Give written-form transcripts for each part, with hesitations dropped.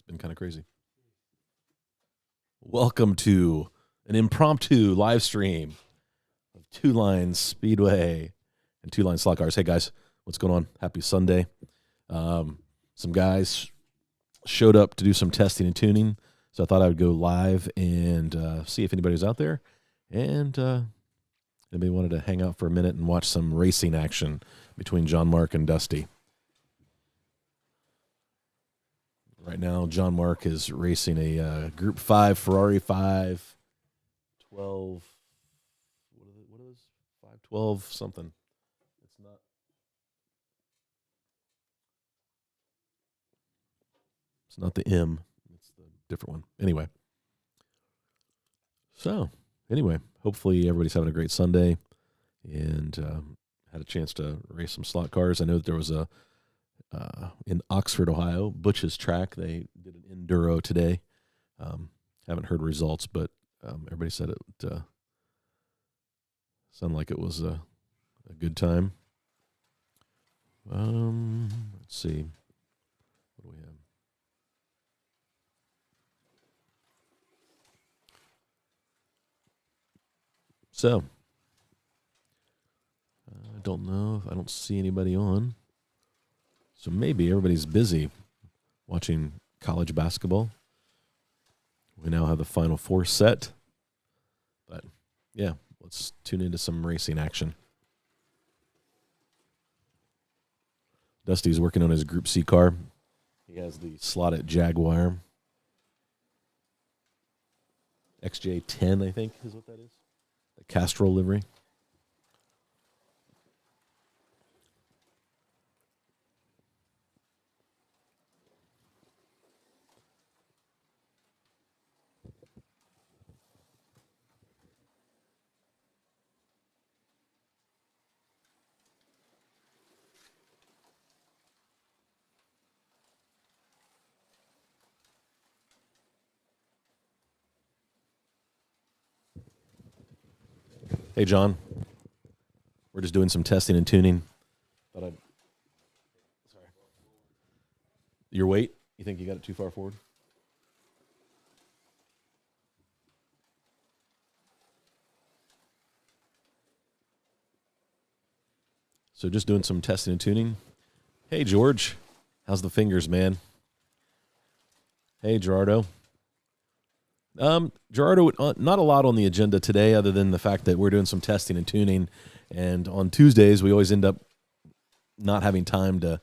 been kind of crazy. Welcome to an impromptu live stream of Two Lines Speedway and Two Line Slot Cars. Hey guys, what's going on? Happy Sunday. Some guys showed up to do some testing and tuning, so I thought I would go live and see if anybody was out there, and anybody wanted to hang out for a minute and watch some racing action between John Mark and Dusty. Right now, John Mark is racing a Group 5 Ferrari 512. What are those? 512 something. It's not. It's not the M. It's the different one. Anyway. Hopefully everybody's having a great Sunday and had a chance to race some slot cars. I know that there was a in Oxford, Ohio, Butch's track. They did an enduro today. Haven't heard results, but everybody said it sounded like it was a good time. Let's see. What do we have? So, I don't know. I don't see anybody on. So maybe everybody's busy watching college basketball. We now have the Final Four set. But, yeah, let's tune into some racing action. Dusty's working on his Group C car. He has the slotted Jaguar. XJ10, I think, is what that is. The Castrol livery. Hey, John. We're just doing some testing and tuning. Sorry. Your weight? You think you got it too far forward? So just doing some testing and tuning. Hey, George. How's the fingers, man? Hey, Gerardo. Gerardo, not a lot on the agenda today other than the fact that we're doing some testing and tuning. And on Tuesdays, we always end up not having time to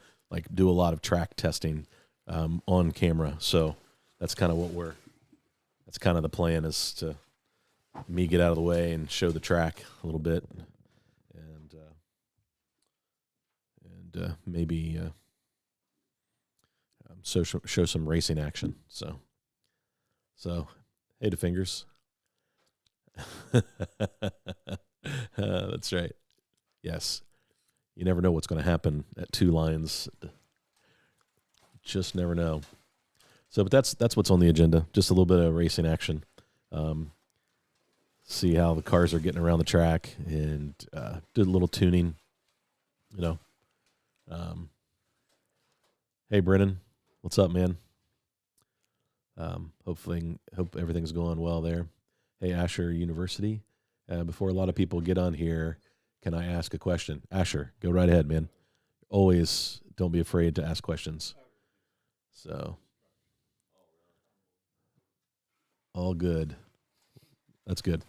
do a lot of track testing on camera. So that's kind of that's kind of the plan, is to me get out of the way and show the track a little bit and maybe show some racing action. So hey, to fingers. That's right. Yes. You never know what's going to happen at Two Lines. Just never know. So, but that's what's on the agenda. Just a little bit of racing action. See how the cars are getting around the track and do a little tuning. Hey, Brennan. What's up, man? Hope everything's going well there. Hey, Asher University. Before a lot of people get on here, can I ask a question? Asher, go right ahead, man. Always don't be afraid to ask questions. So, all good. That's good.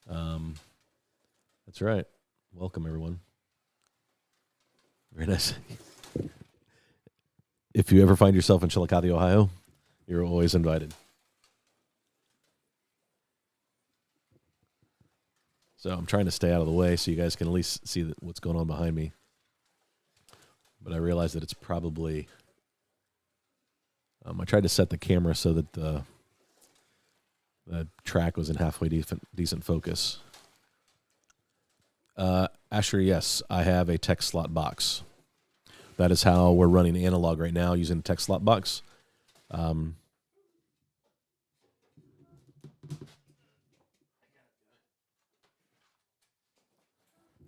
That's right. Welcome, everyone. Very nice. If you ever find yourself in Chillicothe, Ohio, you're always invited. So I'm trying to stay out of the way so you guys can at least see what's going on behind me. But I realize that it's probably... I tried to set the camera so that the track was in halfway decent focus. Asher, yes, I have a tech slot box. That is how we're running analog right now, using a tech slot box.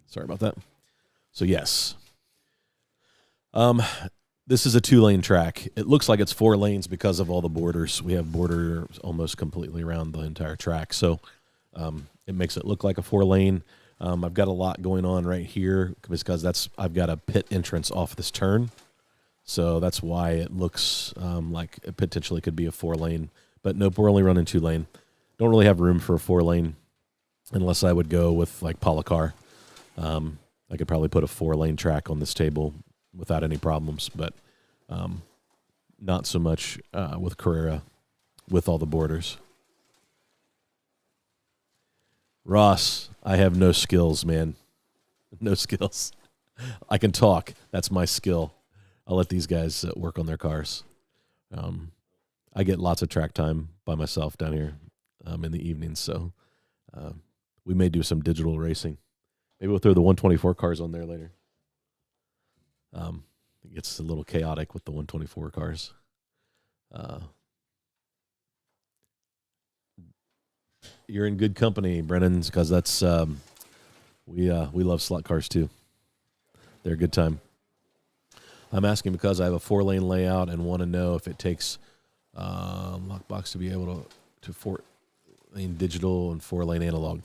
Sorry about that. So yes. this is a 2-lane track. It looks like it's 4 lanes because of all the borders. We have borders almost completely around the entire track. So it makes it look like a 4-lane. I've got a lot going on right here because I've got a pit entrance off this turn. So that's why it looks like it potentially could be a 4-lane. But nope, we're only running 2-lane. Don't really have room for a 4-lane unless I would go with like Polycar. I could probably put a 4-lane track on this table without any problems, but not so much with Carrera with all the borders. Ross, I have no skills, man. No skills. I can talk. That's my skill. I'll let these guys work on their cars. I get lots of track time by myself down here in the evenings, so we may do some digital racing. Maybe we'll throw the 124 cars on there later. It gets a little chaotic with the 124 cars. You're in good company, Brennan, because that's we love slot cars too. They're a good time. I'm asking because I have a 4-lane layout and want to know if it takes Lockbox to be able to 4-lane digital and 4-lane analog.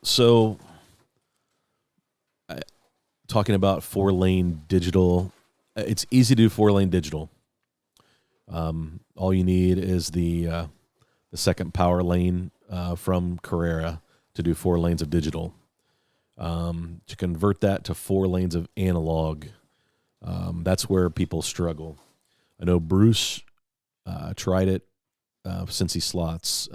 So, talking about 4-lane digital, it's easy to do 4-lane digital. All you need is the second power lane from Carrera to do 4 lanes of digital. To convert that to 4 lanes of analog, that's where people struggle. I know Bruce tried it since he slots.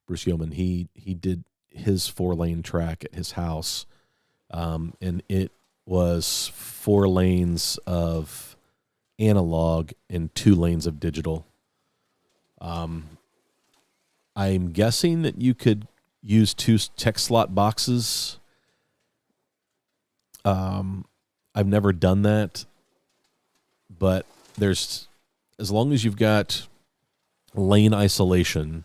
Bruce Yeoman, he did his 4-lane track at his house, and it was 4 lanes of analog and 2 lanes of digital. I'm guessing that you could use 2 tech slot boxes. I've never done that, but as long as you've got lane isolation,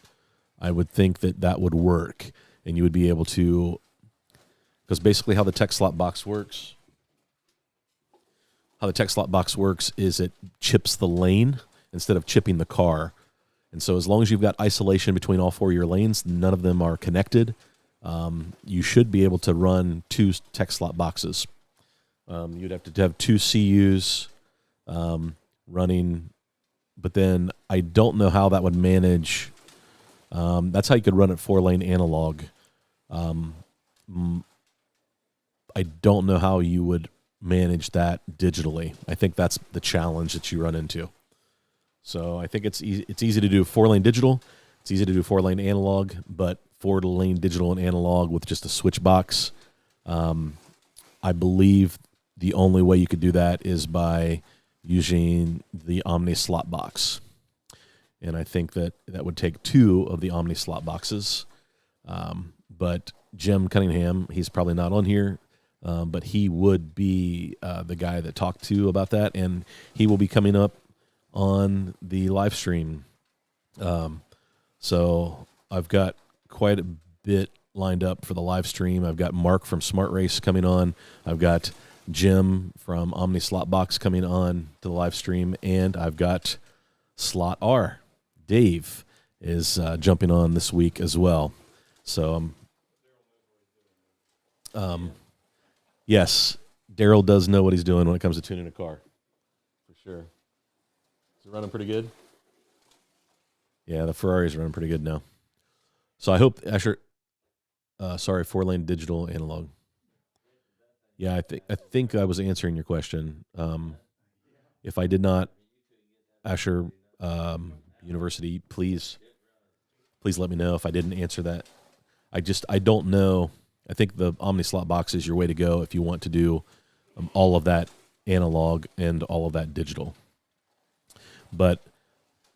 I would think that would work, and you would be able to, because basically how the tech slot box works is it chips the lane instead of chipping the car. And so as long as you've got isolation between all 4 of your lanes, none of them are connected, you should be able to run 2 tech slot boxes. You'd have to have 2 CUs running, but then I don't know how that would manage. That's how you could run it 4-lane analog. I don't know how you would manage that digitally. I think that's the challenge that you run into. So I think it's easy to do 4-lane digital. It's easy to do 4-lane analog, but 4-lane digital and analog with just a switch box. I believe the only way you could do that is by using the Omni slot box. And I think that would take 2 of the Omni slot boxes. But Jim Cunningham, he's probably not on here, but he would be the guy that talked to about that, and he will be coming up on the live stream. So I've got quite a bit lined up for the live stream. I've got Mark from Smart Race coming on. I've got Jim from Omni Slot Box coming on to the live stream, and I've got Slot R. Dave is jumping on this week as well. So yes, Daryl does know what he's doing when it comes to tuning a car, for sure. Is it running pretty good? Yeah, the Ferrari's running pretty good now. So I hope Asher. Sorry, 4-lane digital analog. Yeah, I think I was answering your question. If I did not, Asher University, please let me know if I didn't answer that. I don't know. I think the Omni slot box is your way to go if you want to do all of that analog and all of that digital. But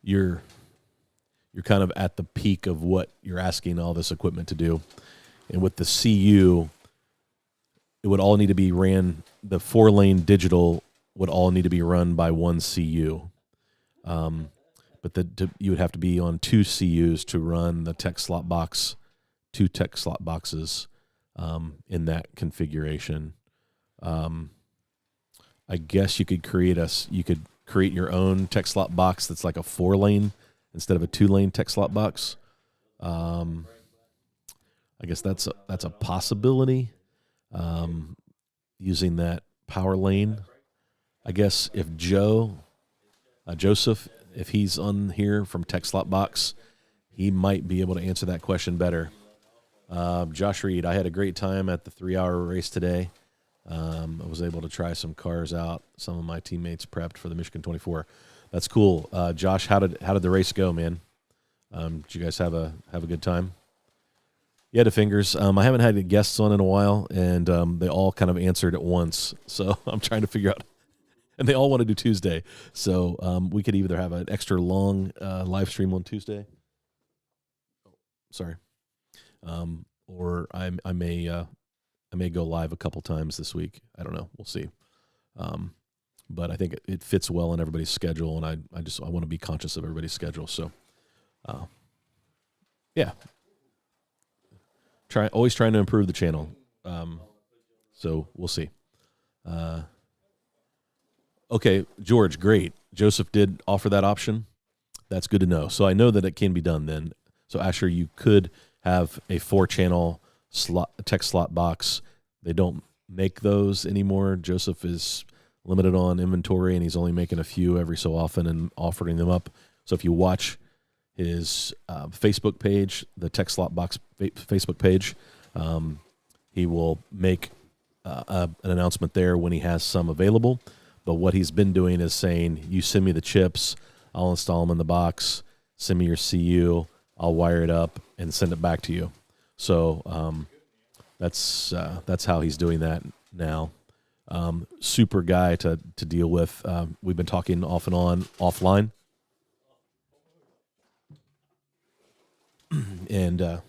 you're kind of at the peak of what you're asking all this equipment to do. And with the CU, it would all need to be ran, the 4-lane digital would all need to be run by 1 CU. But you would have to be on 2 CUs to run the tech slot box, 2 tech slot boxes in that configuration. I guess you could create your own tech slot box that's like a 4-lane instead of a 2-lane tech slot box. I guess that's a possibility. Using that power lane. I guess if Joseph, if he's on here from Tech Slot Box, he might be able to answer that question better. Josh Reed, I had a great time at the 3-hour race today. I was able to try some cars out. Some of my teammates prepped for the Michigan 24. That's cool. Josh, how did the race go, man? Did you guys have a good time? Yeah, the fingers. I haven't had guests on in a while, and they all kind of answered at once. So I'm trying to figure out. And they all want to do Tuesday. So we could either have an extra long live stream on Tuesday. Sorry. Or I may go live a couple times this week. I don't know. We'll see. But I think it fits well in everybody's schedule, and I want to be conscious of everybody's schedule. So, yeah. Always trying to improve the channel. So we'll see. Okay, George, great. Joseph did offer that option. That's good to know. So I know that it can be done then. So Asher, you could have a 4-channel tech slot box. They don't make those anymore. Joseph is limited on inventory, and he's only making a few every so often and offering them up. So if you watch his Facebook page, the tech slot box Facebook page, he will make an announcement there when he has some available. But what he's been doing is saying, you send me the chips, I'll install them in the box, send me your CU, I'll wire it up and send it back to you. So that's how he's doing that now. Super guy to deal with. We've been talking off and on offline. And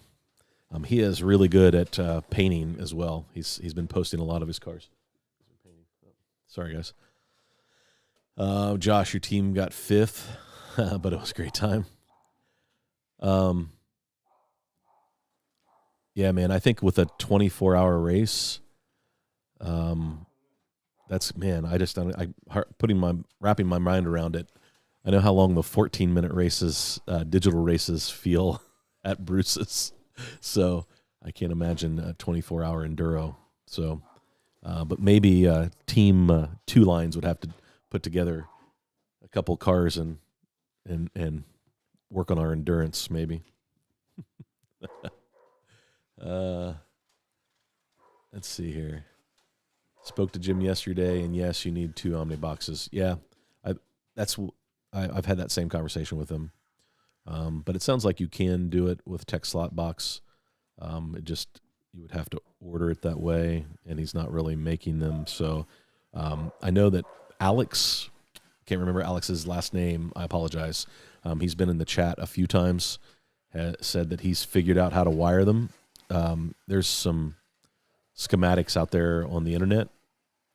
he is really good at painting as well. He's been posting a lot of his cars. Sorry, guys. Josh, your team got 5th, but it was a great time. Yeah, man, I think with a 24-hour race, I just don't. Wrapping my mind around it. I know how long the 14-minute races, digital races, feel at Bruce's, so I can't imagine a 24-hour enduro. So, but maybe team 2 lines would have to put together a couple cars and work on our endurance, maybe. Let's see here. Spoke to Jim yesterday, and yes, you need 2 Omni boxes. Yeah, I've had that same conversation with him. But it sounds like you can do it with Tech Slot Box. You would have to order it that way, and he's not really making them. So I know that Alex, can't remember Alex's last name, I apologize. He's been in the chat a few times, said that he's figured out how to wire them. There's some schematics out there on the internet.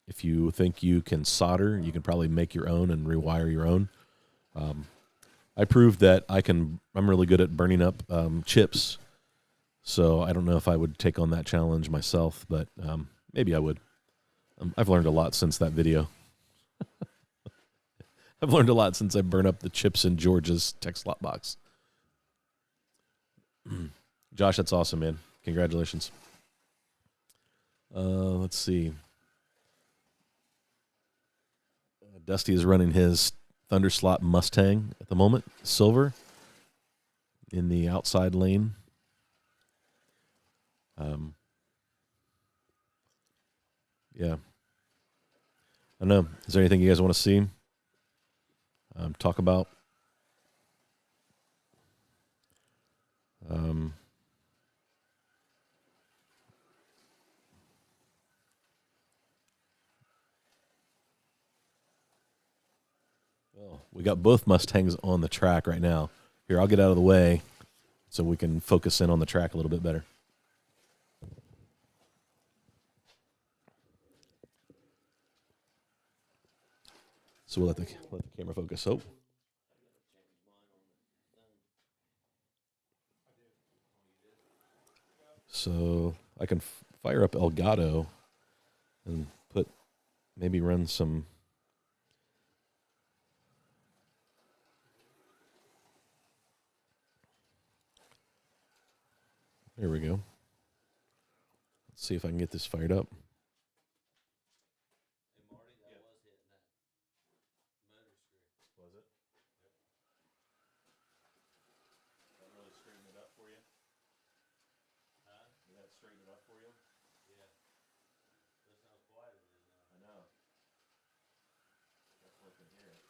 If you think you can solder, you can probably make your own and rewire your own. I proved that I'm really good at burning up chips, so I don't know if I would take on that challenge myself, but maybe I would. I've learned a lot since that video. I've learned a lot since I burned up the chips in George's tech slot box. Josh, that's awesome, man. Congratulations. Let's see. Dusty is running his Thunderslot Mustang at the moment, silver, in the outside lane. Yeah. I don't know. Is there anything you guys want to see? Talk about? Well, we got both Mustangs on the track right now. Here, I'll get out of the way so we can focus in on the track a little bit better. So we'll let the camera focus. Oh. So I can fire up Elgato and put maybe run some. There we go. Let's see if I can get this fired up. Hey Marty, that was hitting that motor screw. Was it? That really straightened it up for you? Huh? Did that straighten it up for you? Yeah. That sounds quieter than I know. Definitely can hear it.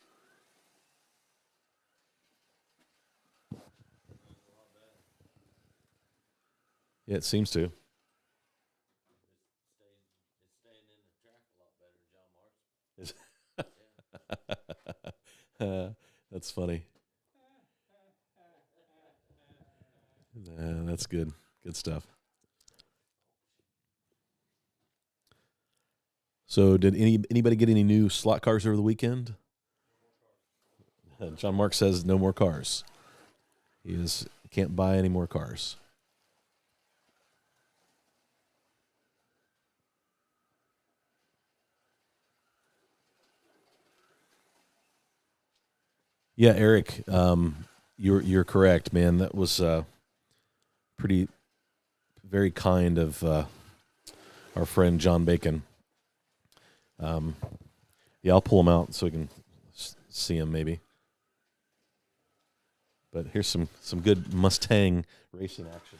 sounds a lot better. Yeah, it seems to. It's staying in the track a lot better, John Marks. Is- Yeah. That's funny. That's good. Good stuff. So, did anybody get any new slot cars over the weekend? John Mark says no more cars. Can't buy any more cars. Yeah, Eric, you're correct, man. That was pretty very kind of our friend John Bacon. Yeah, I'll pull him out so we can see him maybe. But here's some good Mustang racing action.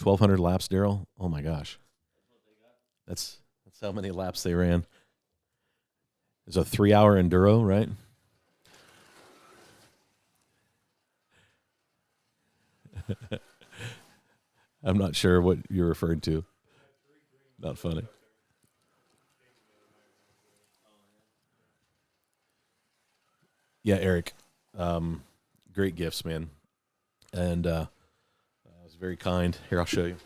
1,200 laps, Daryl. Oh my gosh, That's what they got. that's how many laps they ran. It's a 3-hour enduro, right? I'm not sure what you're referring to. Not funny. Yeah, Eric. Great gifts, man. And it was very kind. Here, I'll show you.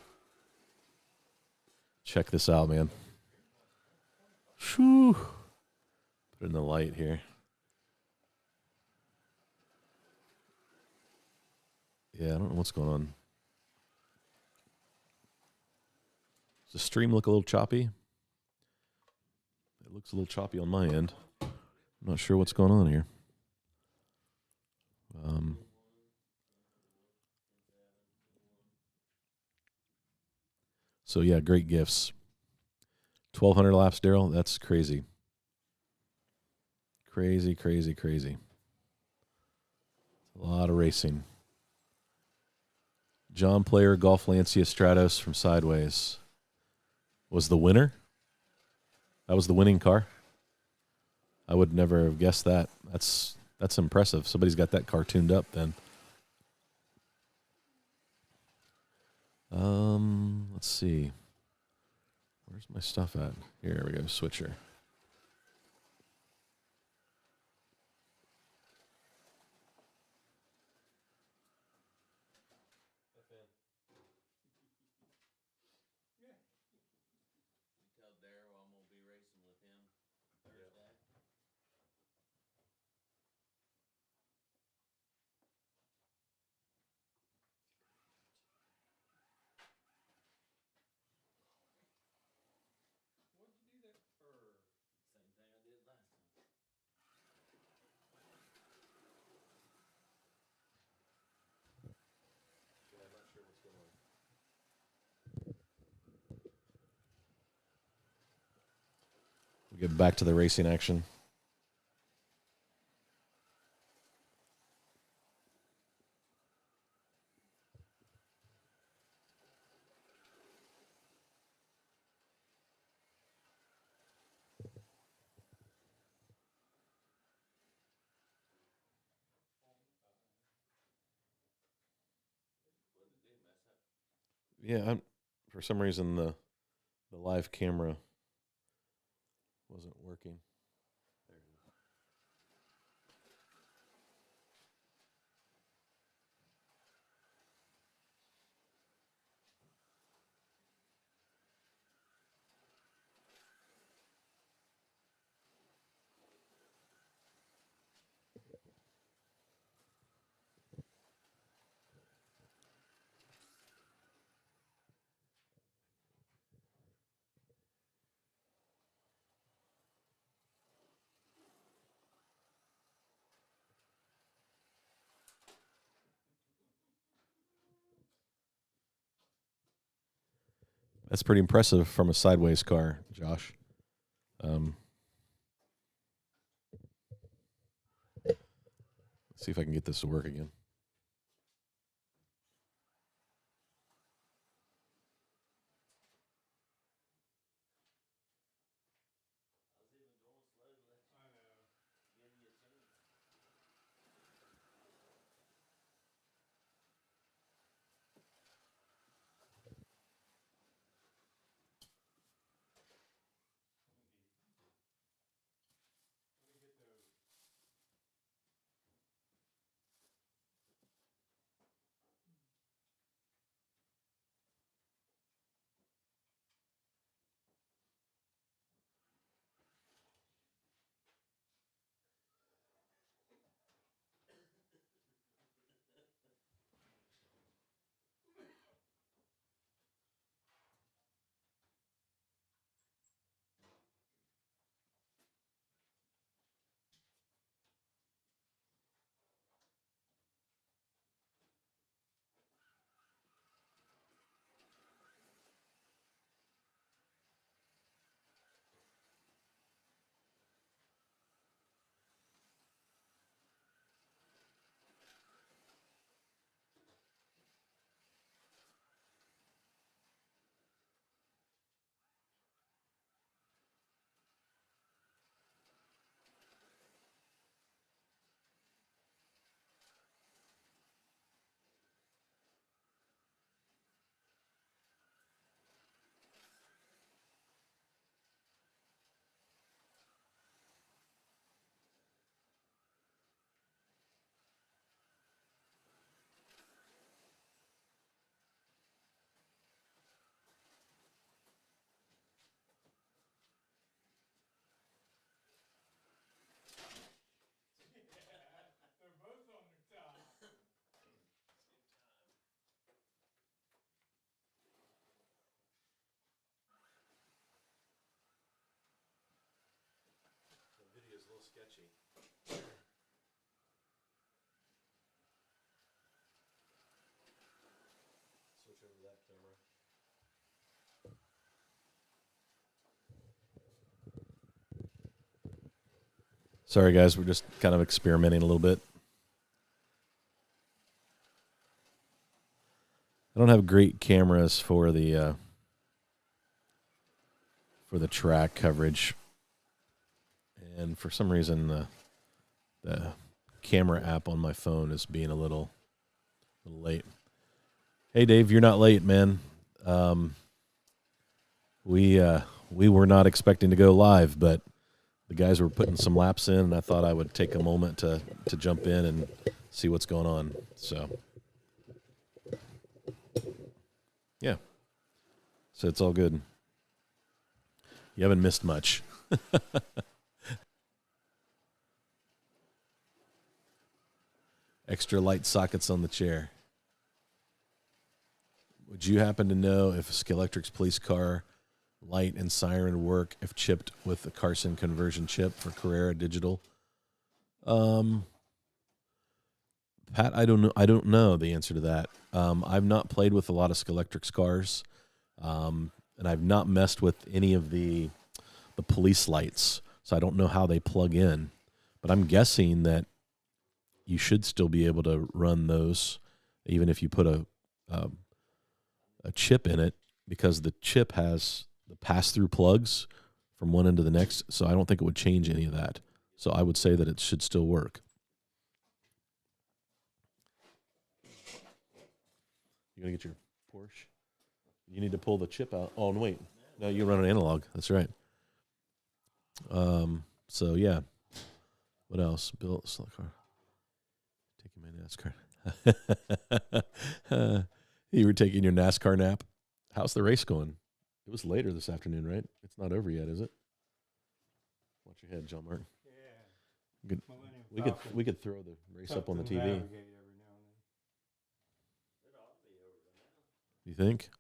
Check this out, man. Whew. Put it in the light here. Yeah, I don't know what's going on. Does the stream look a little choppy? It looks a little choppy on my end. I'm not sure what's going on here. So yeah, great gifts. 1,200 laps, Daryl. That's crazy. Crazy, crazy, crazy. A lot of racing. John Player Golf Lancia Stratos from Sideways was the winner. That was the winning car. I would never have guessed that. That's impressive. Somebody's got that car tuned up then. Let's see. Where's my stuff at? Here we go, switcher. You tell Daryl I'm gonna be racing with him Thursday. What'd you do that for? Same thing I did last time. Yeah, I'm not sure what's going on. We get back to the racing action. Yeah, for some reason the The live camera wasn't working. There it is. That's pretty impressive from a sideways car, Josh. Let's see if I can get this to work again. The video is a little sketchy. Switch over to that camera. Sorry, guys. We're just kind of experimenting a little bit. I don't have great cameras for the track coverage, and for some reason the camera app on my phone is being a little late. Hey, Dave, you're not late, man. We were not expecting to go live, but the guys were putting some laps in, and I thought I would take a moment to jump in and see what's going on. So, yeah. So it's all good. You haven't missed much. Extra light sockets on the chair. Would you happen to know if Skillectric's police car light and siren work if chipped with the Carson conversion chip for Carrera Digital? Pat, I don't know. I don't know the answer to that. I've not played with a lot of Skillectric's cars, and I've not messed with any of the police lights, so I don't know how they plug in. But I'm guessing that you should still be able to run those, even if you put a chip in it, because the chip has the pass-through plugs from one end to the next, so I don't think it would change any of that. So I would say that it should still work. You gonna get your Porsche? You need to pull the chip out. Oh, no, wait. No, you run an analog. That's right. So yeah. What else? Built slot car. Taking my NASCAR. You were taking your NASCAR nap. How's the race going? It was later this afternoon, right? It's not over yet, is it? Watch your head, John Martin. Yeah. We could throw the race up on the TV. You think?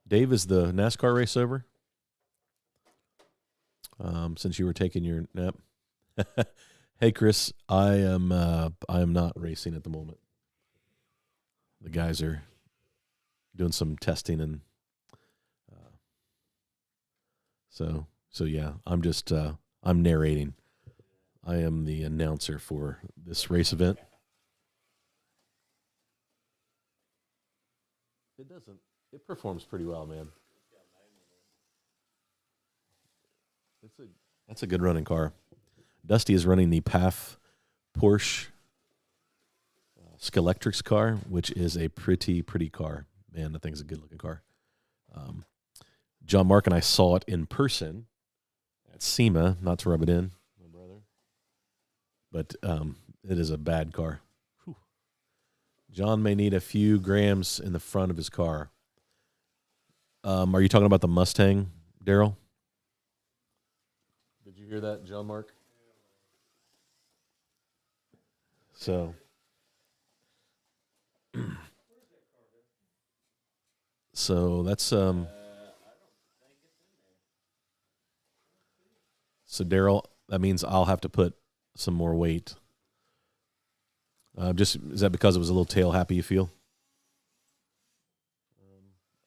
Dave, is the NASCAR race over? Since you were taking your nap. Hey, Chris, I am not racing at the moment. The guys are doing some testing, and so yeah, I'm just I'm narrating. I am the announcer for this race event. It performs pretty well, man. That's a good running car. Dusty is running the PAF Porsche Skelectrix car, which is a pretty car. Man, the thing's a good-looking car. John Mark and I saw it in person at SEMA, not to rub it in, my brother. But it is a bad car. Whew. John may need a few grams in the front of his car. Are you talking about the Mustang, Daryl? Did you hear that, John Mark? So, that's so Daryl, that means I'll have to put some more weight. Is that because it was a little tail happy, you feel?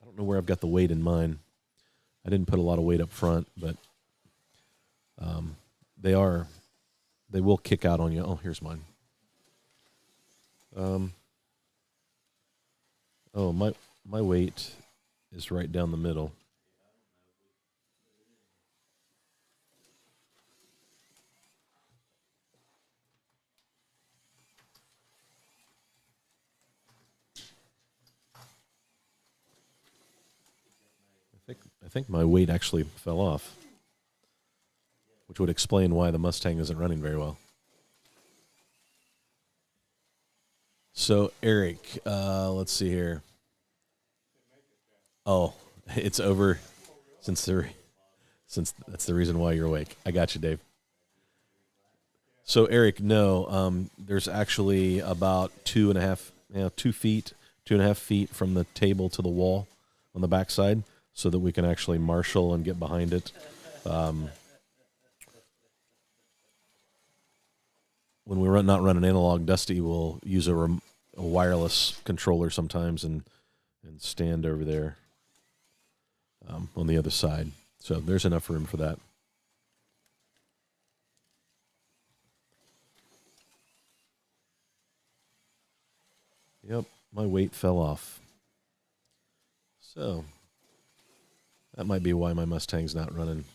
I don't know where I've got the weight in mine. I didn't put a lot of weight up front, but they will kick out on you. Oh, here's mine. My weight is right down the middle. I think my weight actually fell off, which would explain why the Mustang isn't running very well. So, Eric, let's see here. Oh, it's over since that's the reason why you're awake. I got you, Dave. So, Eric, no, there's actually about 2.5 feet from the table to the wall on the backside, so that we can actually marshal and get behind it. When we're not running analog, Dusty will use a wireless controller sometimes and stand over there on the other side. So there's enough room for that. Yep, my weight fell off. So that might be why my Mustang's not running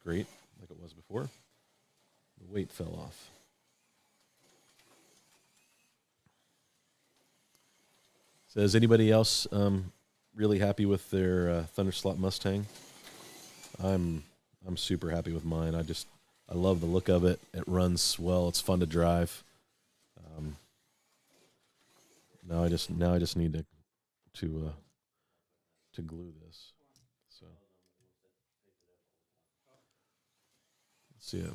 great like it was before. The weight fell off. So is anybody else really happy with their Thunderslot Mustang? I'm super happy with mine. I love the look of it. It runs well. It's fun to drive. Now I just need to glue this. So let's see.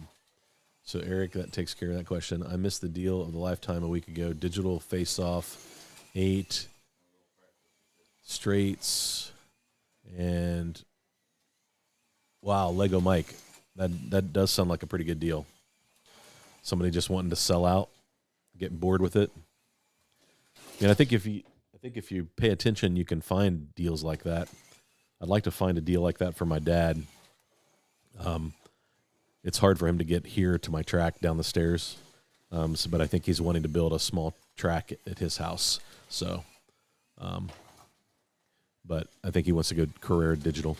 So Eric, that takes care of that question. I missed the deal of the lifetime a week ago. Digital face-off, 8 straights, and wow, Lego Mike. That does sound like a pretty good deal. Somebody just wanting to sell out, getting bored with it. And I think if you pay attention, you can find deals like that. I'd like to find a deal like that for my dad. It's hard for him to get here to my track down the stairs, but I think he's wanting to build a small track at his house. So, but I think he wants to go Carrera Digital.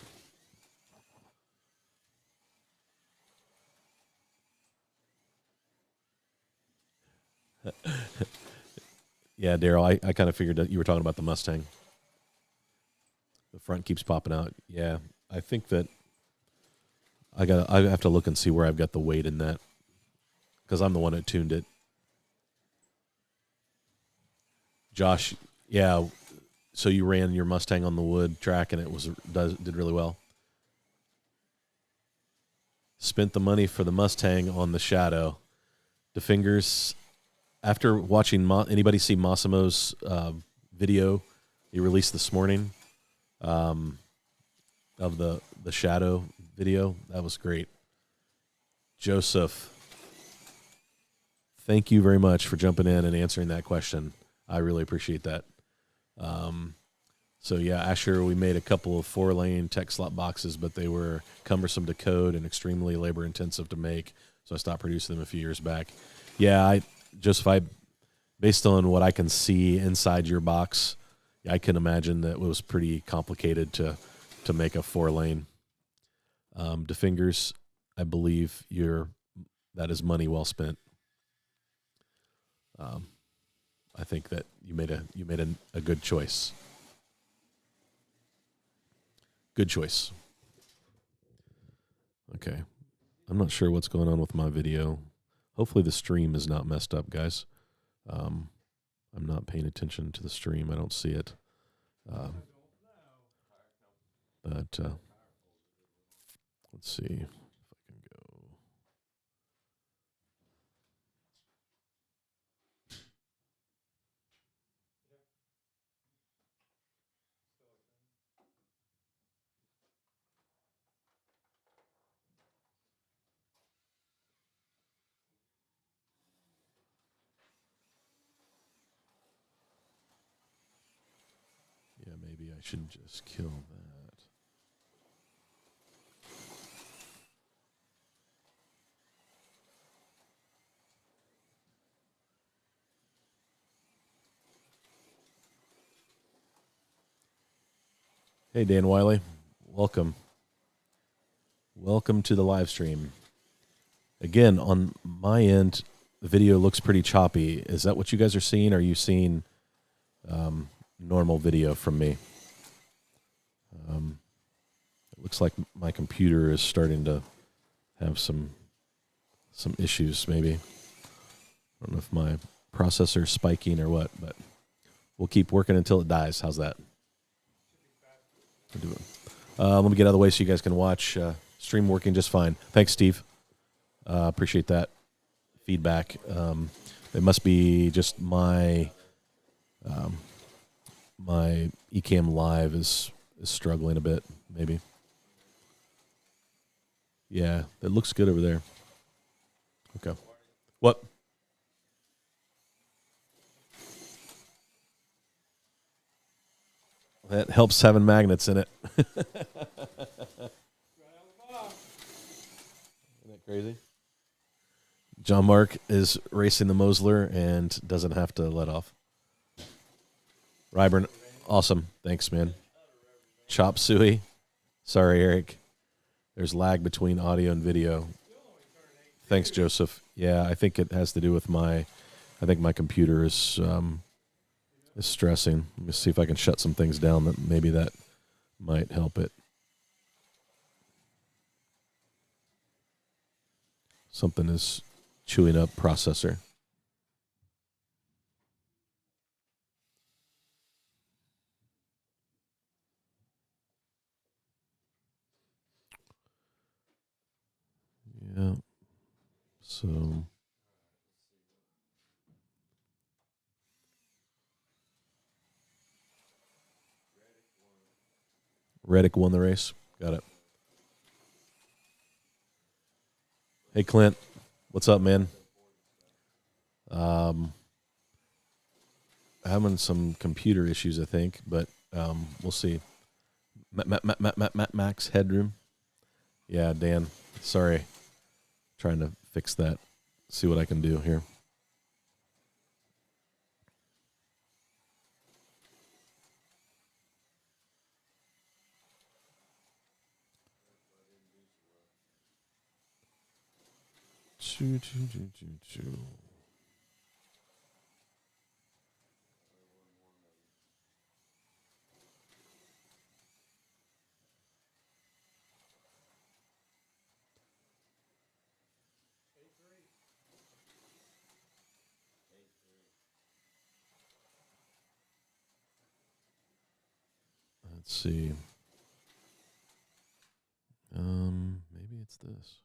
Yeah, Daryl, I kind of figured that you were talking about the Mustang. The front keeps popping out. Yeah, I think that I have to look and see where I've got the weight in that, because I'm the one that tuned it. Josh, yeah. So you ran your Mustang on the wood track and it did really well. Spent the money for the Mustang on the Shadow. DeFingers, after watching, anybody see Massimo's video he released this morning of the Shadow video? That was great. Joseph, thank you very much for jumping in and answering that question. I really appreciate that. So yeah, Asher, we made a couple of 4-lane tech slot boxes, but they were cumbersome to code and extremely labor intensive to make. So I stopped producing them a few years back. Yeah, based on what I can see inside your box, I can imagine that it was pretty complicated to make a 4-lane. DeFingers, I believe that is money well spent. I think that you made a good choice. Good choice. Okay. I'm not sure what's going on with my video. Hopefully the stream is not messed up, guys. I'm not paying attention to the stream. I don't see it. But let's see if I can go. Yeah, maybe I should just kill that. Hey, Dan Wiley. Welcome. Welcome to the live stream. Again, on my end, the video looks pretty choppy. Is that what you guys are seeing? Are you seeing normal video from me? It looks like my computer is starting to have some issues, maybe. I don't know if my processor is spiking or what, but we'll keep working until it dies. How's that? Let me get out of the way so you guys can watch. Stream working just fine. Thanks, Steve. Appreciate that feedback. It must be just my Ecamm Live is struggling a bit, maybe. Yeah, it looks good over there. Okay. What? That helps having magnets in it. Isn't that crazy? John Mark is racing the Mosler and doesn't have to let off. Ryburn, awesome. Thanks, man. Chop suey. Sorry, Eric. There's lag between audio and video. Thanks, Joseph. Yeah, I think it has to do with my computer is stressing. Let me see if I can shut some things down that maybe that might help it. Something is chewing up processor. Yeah. So Reddick won the race. Got it. Hey, Clint. What's up, man? Having some computer issues, I think, but we'll see. Max Headroom. Yeah, Dan. Sorry. Trying to fix that. See what I can do here. Choo. Let's see. Maybe it's this.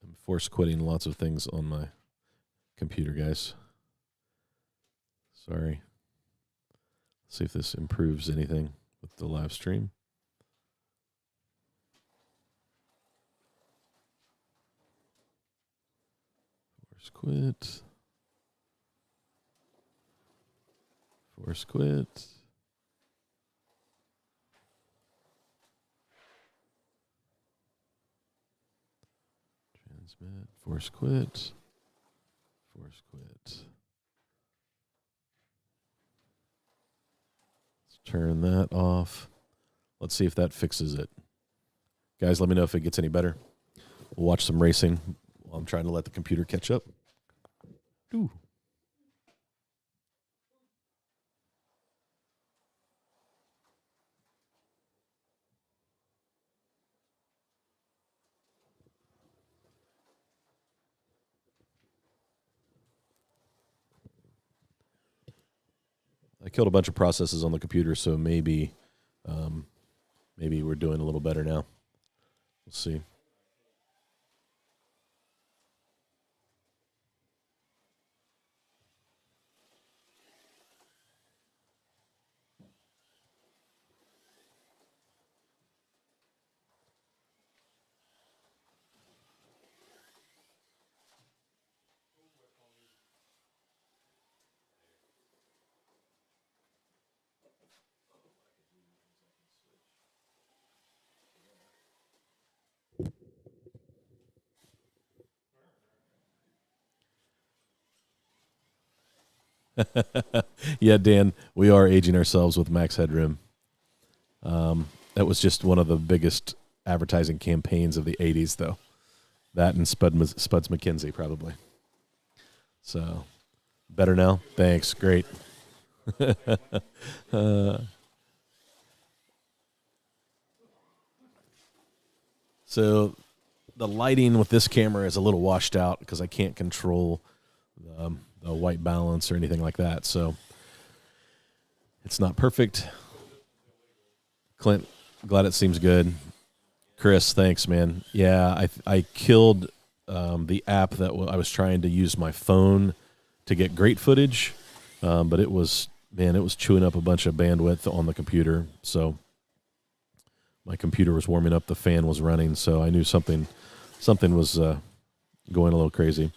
I'm force quitting lots of things on my computer, guys. Sorry. See if this improves anything with the live stream. Force quit. Force quit. Transmit. Force quit. Force quit. Let's turn that off. Let's see if that fixes it. Guys, let me know if it gets any better. We'll watch some racing while I'm trying to let the computer catch up. Ooh. I killed a bunch of processes on the computer, so maybe we're doing a little better now. We'll see. Yeah, Dan, we are aging ourselves with max headroom. That was just one of the biggest advertising campaigns of the 80s, though. That and Spuds McKenzie, probably. So, better now? Thanks. Great. So, the lighting with this camera is a little washed out because I can't control the white balance or anything like that. So, it's not perfect. Clint, glad it seems good. Chris, thanks, man. Yeah, I killed the app that I was trying to use my phone to get great footage, but it was chewing up a bunch of bandwidth on the computer. So my computer was warming up, the fan was running, so I knew something was going a little crazy.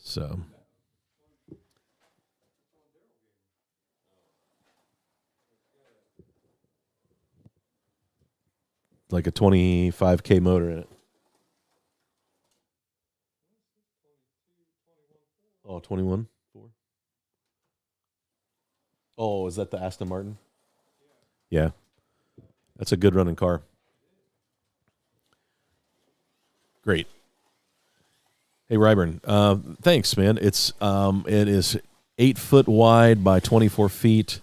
So. Like a 25K motor in it. Oh, 21.4. Oh, is that the Aston Martin? Yeah. That's a good running car. Great. Hey, Ryburn. Thanks, man. It is 8 foot wide by 24 feet.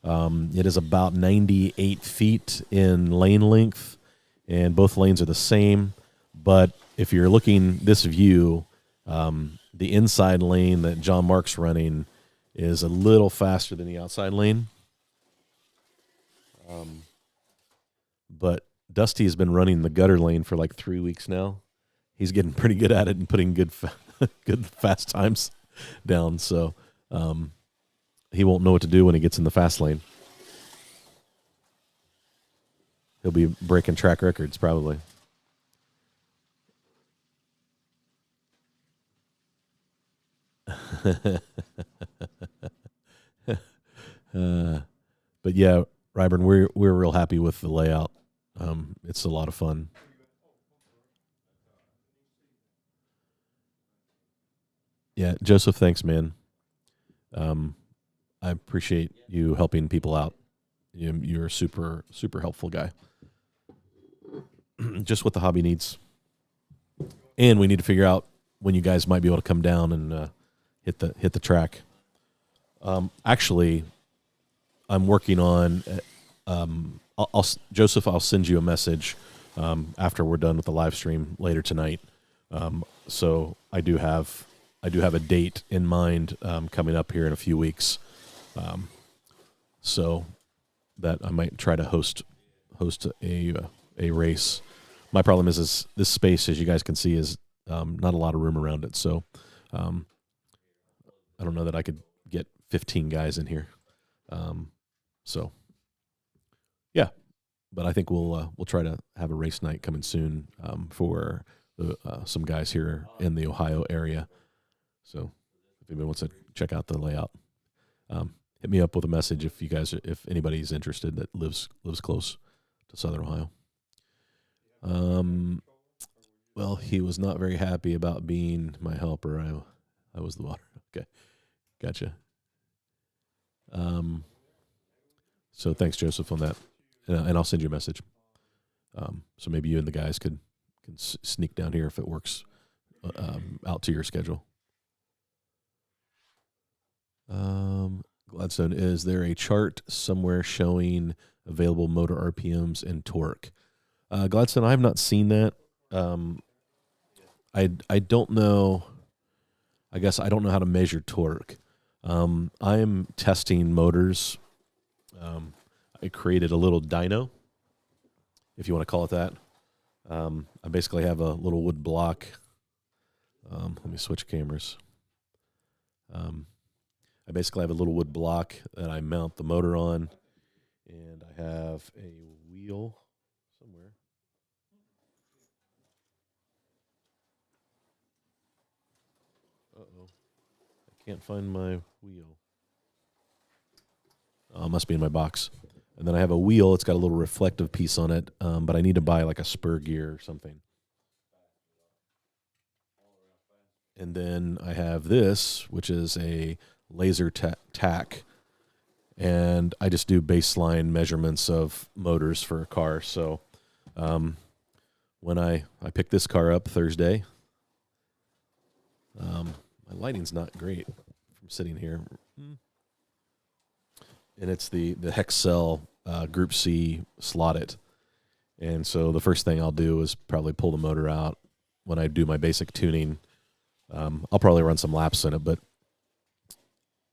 It is about 98 feet in lane length, and both lanes are the same. But if you're looking this view, the inside lane that John Mark's running is a little faster than the outside lane. But Dusty has been running the gutter lane for like 3 weeks now. He's getting pretty good at it and putting good fast times down. So he won't know what to do when he gets in the fast lane. He'll be breaking track records probably. But yeah, Ryburn, we're real happy with the layout. It's a lot of fun. Yeah, Joseph, thanks, man. I appreciate you helping people out. You're a super, super helpful guy. Just what the hobby needs. And we need to figure out when you guys might be able to come down and hit the track. Actually, I'm working on. Joseph, I'll send you a message after we're done with the live stream later tonight. So I do have a date in mind coming up here in a few weeks. So that I might try to host a race. My problem is this space, as you guys can see, is not a lot of room around it. So I don't know that I could get 15 guys in here. So yeah, but I think we'll try to have a race night coming soon for some guys here in the Ohio area. So if anybody wants to check out the layout, hit me up with a message if anybody's interested that lives close to Southern Ohio. Well, he was not very happy about being my helper. I was the water. Okay, gotcha. So thanks, Joseph, on that, and I'll send you a message. So maybe you and the guys can sneak down here if it works out to your schedule. Gladstone, is there a chart somewhere showing available motor RPMs and torque? Gladstone, I have not seen that. I don't know. I guess I don't know how to measure torque. I'm testing motors. I created a little dyno, if you want to call it that. I basically have a little wood block. Let me switch cameras. I basically have a little wood block that I mount the motor on, and I have a wheel somewhere. Uh-oh. I can't find my wheel. Oh, it must be in my box. And then I have a wheel. It's got a little reflective piece on it, but I need to buy like a spur gear or something. And then I have this, which is a laser tack, and I just do baseline measurements of motors for a car. So when I picked this car up Thursday, my lighting's not great from sitting here. And it's the Hexcel Group C slotted. And so the first thing I'll do is probably pull the motor out when I do my basic tuning. I'll probably run some laps in it, but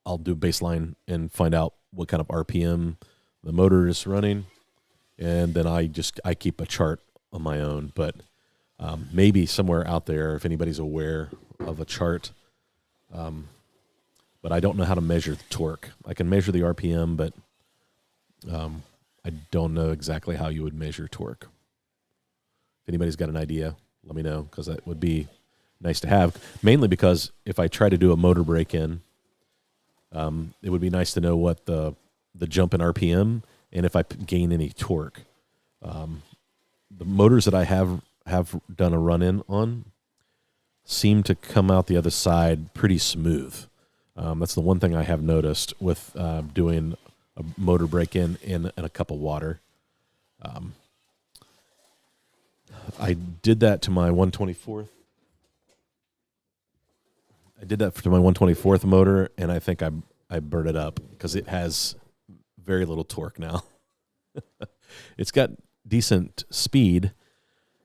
I'll do baseline and find out what kind of RPM the motor is running. And then I keep a chart on my own. But maybe somewhere out there, if anybody's aware of a chart, but I don't know how to measure the torque. I can measure the RPM, but I don't know exactly how you would measure torque. If anybody's got an idea, let me know, because that would be nice to have. Mainly because if I try to do a motor break-in, it would be nice to know what the jump in RPM and if I gain any torque. The motors that I have done a run-in on seem to come out the other side pretty smooth. That's the one thing I have noticed with doing a motor break-in in a cup of water. I did that to my 124th. I did that to my 124th motor, and I think I burned it up because it has very little torque now. It's got decent speed.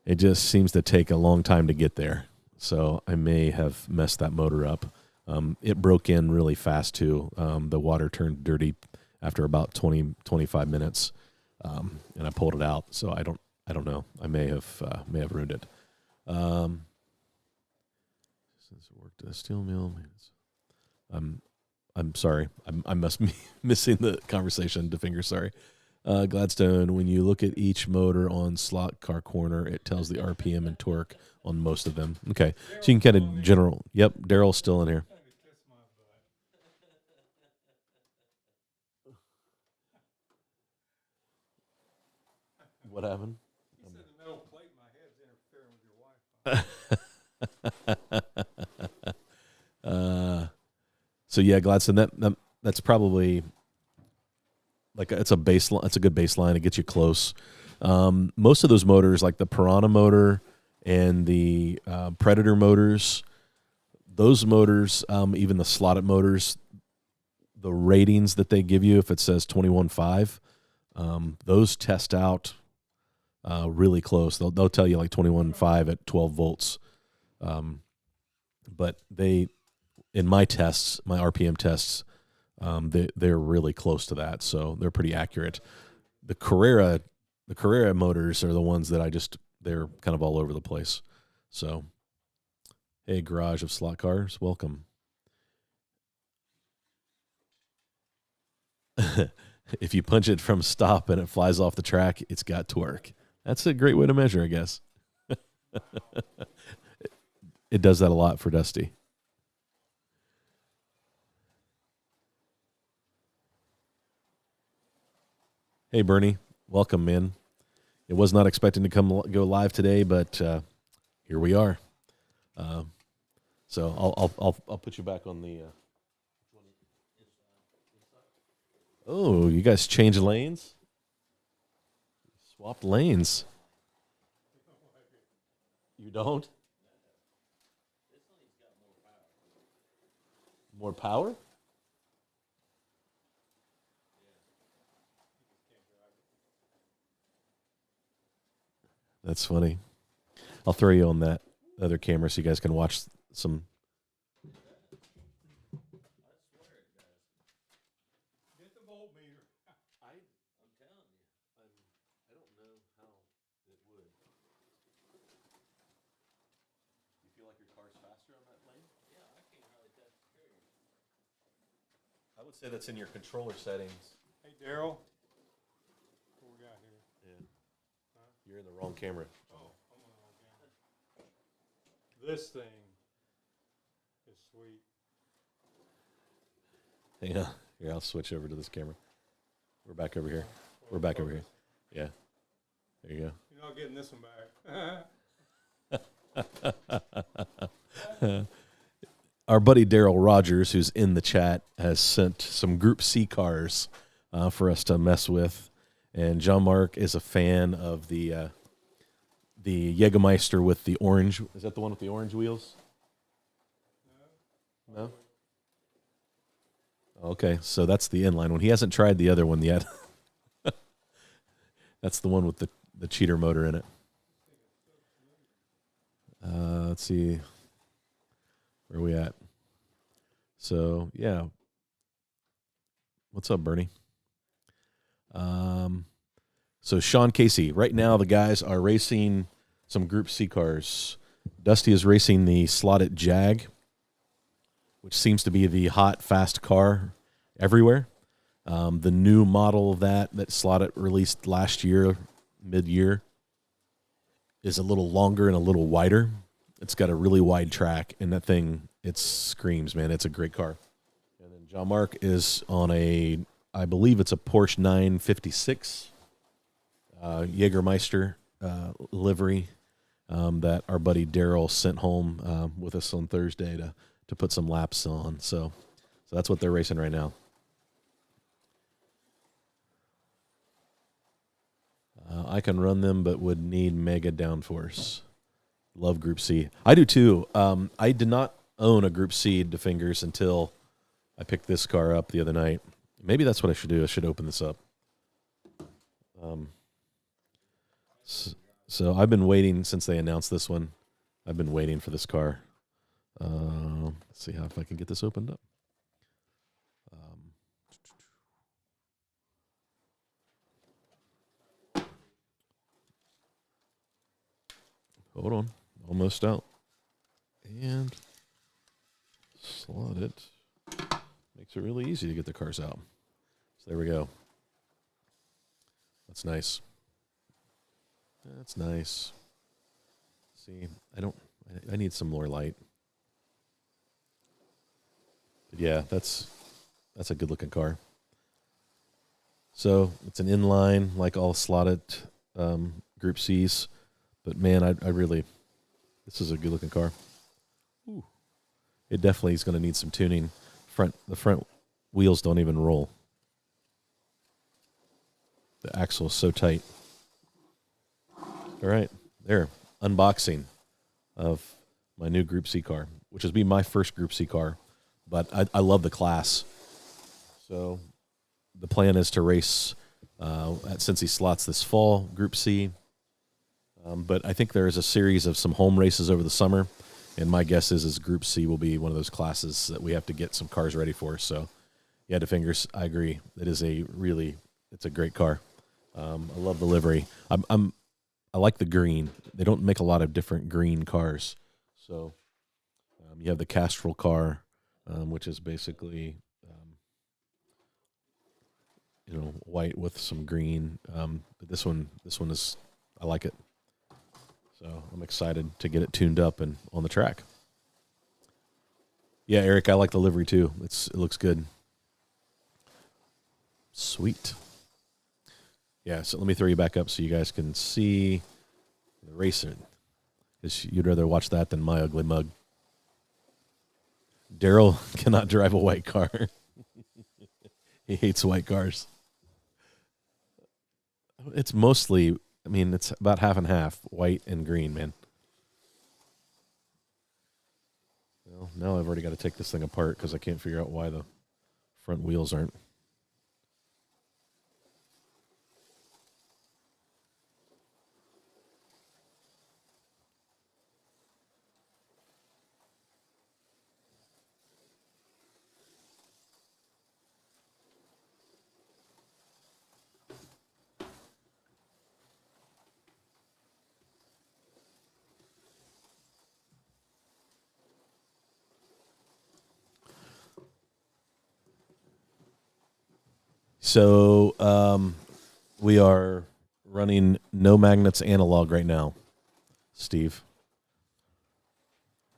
It just seems to take a long time to get there. So I may have messed that motor up. It broke in really fast too. The water turned dirty after about 25 minutes, and I pulled it out. So I don't know. I may have ruined it. Since it worked at a steel mill, I'm sorry. I must be missing the conversation. DeFinger, sorry. Gladstone, when you look at each motor on slot car corner, it tells the RPM and torque on most of them. Okay, so you can kind of general. Yep, Daryl's still in here. What happened? He said the metal plate in my head's interfering with your Wi-Fi. So yeah, Gladstone, that's probably like it's a baseline. It's a good baseline. It gets you close. Most of those motors, like the Piranha motor and the Predator motors, those motors, even the slotted motors, the ratings that they give you, if it says 21.5, those test out really close. They'll tell you like 21.5 at 12 volts. But in my tests, my RPM tests, they're really close to that, so they're pretty accurate. The Carrera motors are the ones that they're kind of all over the place. So, hey, Garage of Slot Cars, welcome. If you punch it from stop and it flies off the track, it's got torque. That's a great way to measure, I guess. It does that a lot for Dusty. Hey, Bernie. Welcome, man. It was not expecting to go live today, but here we are. So I'll put you back on the. Oh, you guys changed lanes? Swapped lanes. You don't? More power? That's funny. I'll throw you on that other camera so you guys can watch some. Get the voltmeter. I'm telling you. I don't know how it would. You feel like your car's faster on that lane? Yeah, I can't hardly touch the trigger. I would say that's in your controller settings. Hey, Daryl. What we got here? Yeah. You're in the wrong camera. Oh, I'm on the wrong camera. This thing is sweet. Hang on. Here, I'll switch over to this camera. We're back over here. We're back over here. Yeah. There you You're not getting this one back. Our buddy Daryl Rogers, who's in the chat, has sent some Group C cars for us to mess with. And John Mark is a fan of the Jägermeister with the orange. Is that the one with the orange wheels? No? Okay, so that's the inline one. He hasn't tried the other one yet. That's the one with the cheater motor in it. Let's see. Where are we at? So, yeah. What's up, Bernie? So Sean Casey, right now the guys are racing some Group C cars. Dusty is racing the slotted Jag, which seems to be the hot, fast car everywhere. The new model of that Slotted released last year, mid-year, is a little longer and a little wider. It's got a really wide track, and that thing, it screams, man. It's a great car. And then John Mark is on I believe it's a Porsche 956 Jägermeister livery that our buddy Daryl sent home with us on Thursday to put some laps on. So that's what they're racing right now. I can run them, but would need mega downforce. Love Group C. I do too. I did not own a Group C DeFingers until I picked this car up the other night. Maybe that's what I should do. I should open this up. So I've been waiting since they announced this one. I've been waiting for this car. Let's see if I can get this opened up. Hold on. Almost out. And slot it. Makes it really easy to get the cars out. So there we go. That's nice. That's nice. See, I need some more light. But yeah, that's a good looking car. So it's an inline like all slotted Group C's. But man, I really, this is a good looking car. Ooh. It definitely is going to need some tuning. The front wheels don't even roll. The axle is so tight. All right, there. Unboxing of my new Group C car, which will be my first Group C car. But I love the class. So the plan is to race at Cincy Slots this fall, Group C. But I think there is a series of some home races over the summer. And my guess is Group C will be one of those classes that we have to get some cars ready for. So, yeah, DeFingers, I agree. It's a great car. I love the livery. I like the green. They don't make a lot of different green cars. So you have the Castrol car, which is basically white with some green. But this one is, I like it. So I'm excited to get it tuned up and on the track. Yeah, Eric, I like the livery too. It looks good. Sweet. Yeah, so let me throw you back up so you guys can see the racer. Because you'd rather watch that than my ugly mug. Daryl cannot drive a white car. He hates white cars. It's mostly, it's about half and half, white and green, man. Well, now I've already got to take this thing apart because I can't figure out why the front wheels aren't. So we are running no magnets analog right now, Steve.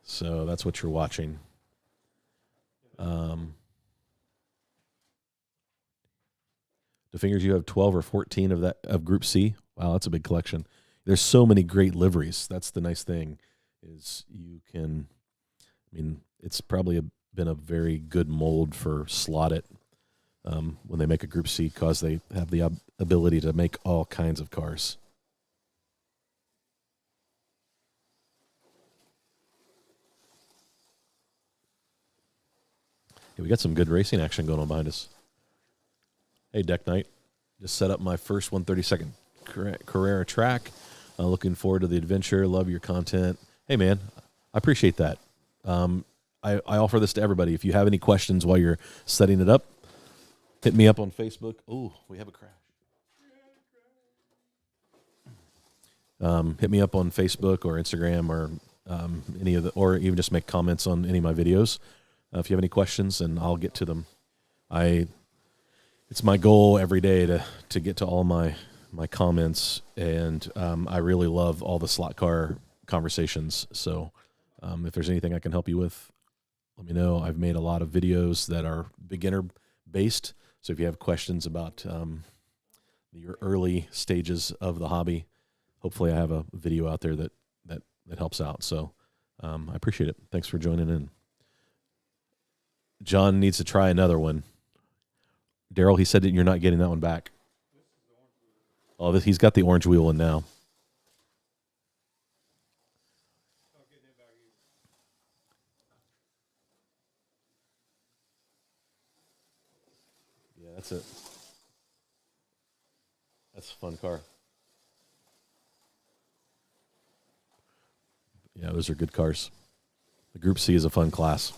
So that's what you're watching. The fingers, you have 12 or 14 of Group C. Wow, that's a big collection. There's so many great liveries. That's the nice thing, is you can. It's probably been a very good mold for Slot It. When they make a Group C, because they have the ability to make all kinds of cars. Yeah, we got some good racing action going on behind us. Hey, Deck Knight. Just set up my first 132nd Carrera track. Looking forward to the adventure. Love your content. Hey, man, I appreciate that. I offer this to everybody. If you have any questions while you're setting it up, hit me up on Facebook. Oh, we have a crash. Hit me up on Facebook or Instagram or or even just make comments on any of my videos if you have any questions, and I'll get to them. It's my goal every day to get to all my comments, and I really love all the slot car conversations. So if there's anything I can help you with, let me know. I've made a lot of videos that are beginner based. So if you have questions about your early stages of the hobby, hopefully I have a video out there that helps out. So I appreciate it. Thanks for joining in. John needs to try another one. Daryl, he said that you're not getting that one back. Oh, he's got the orange wheel in now. Yeah, that's it. That's a fun car. Yeah, those are good cars. The Group C is a fun class.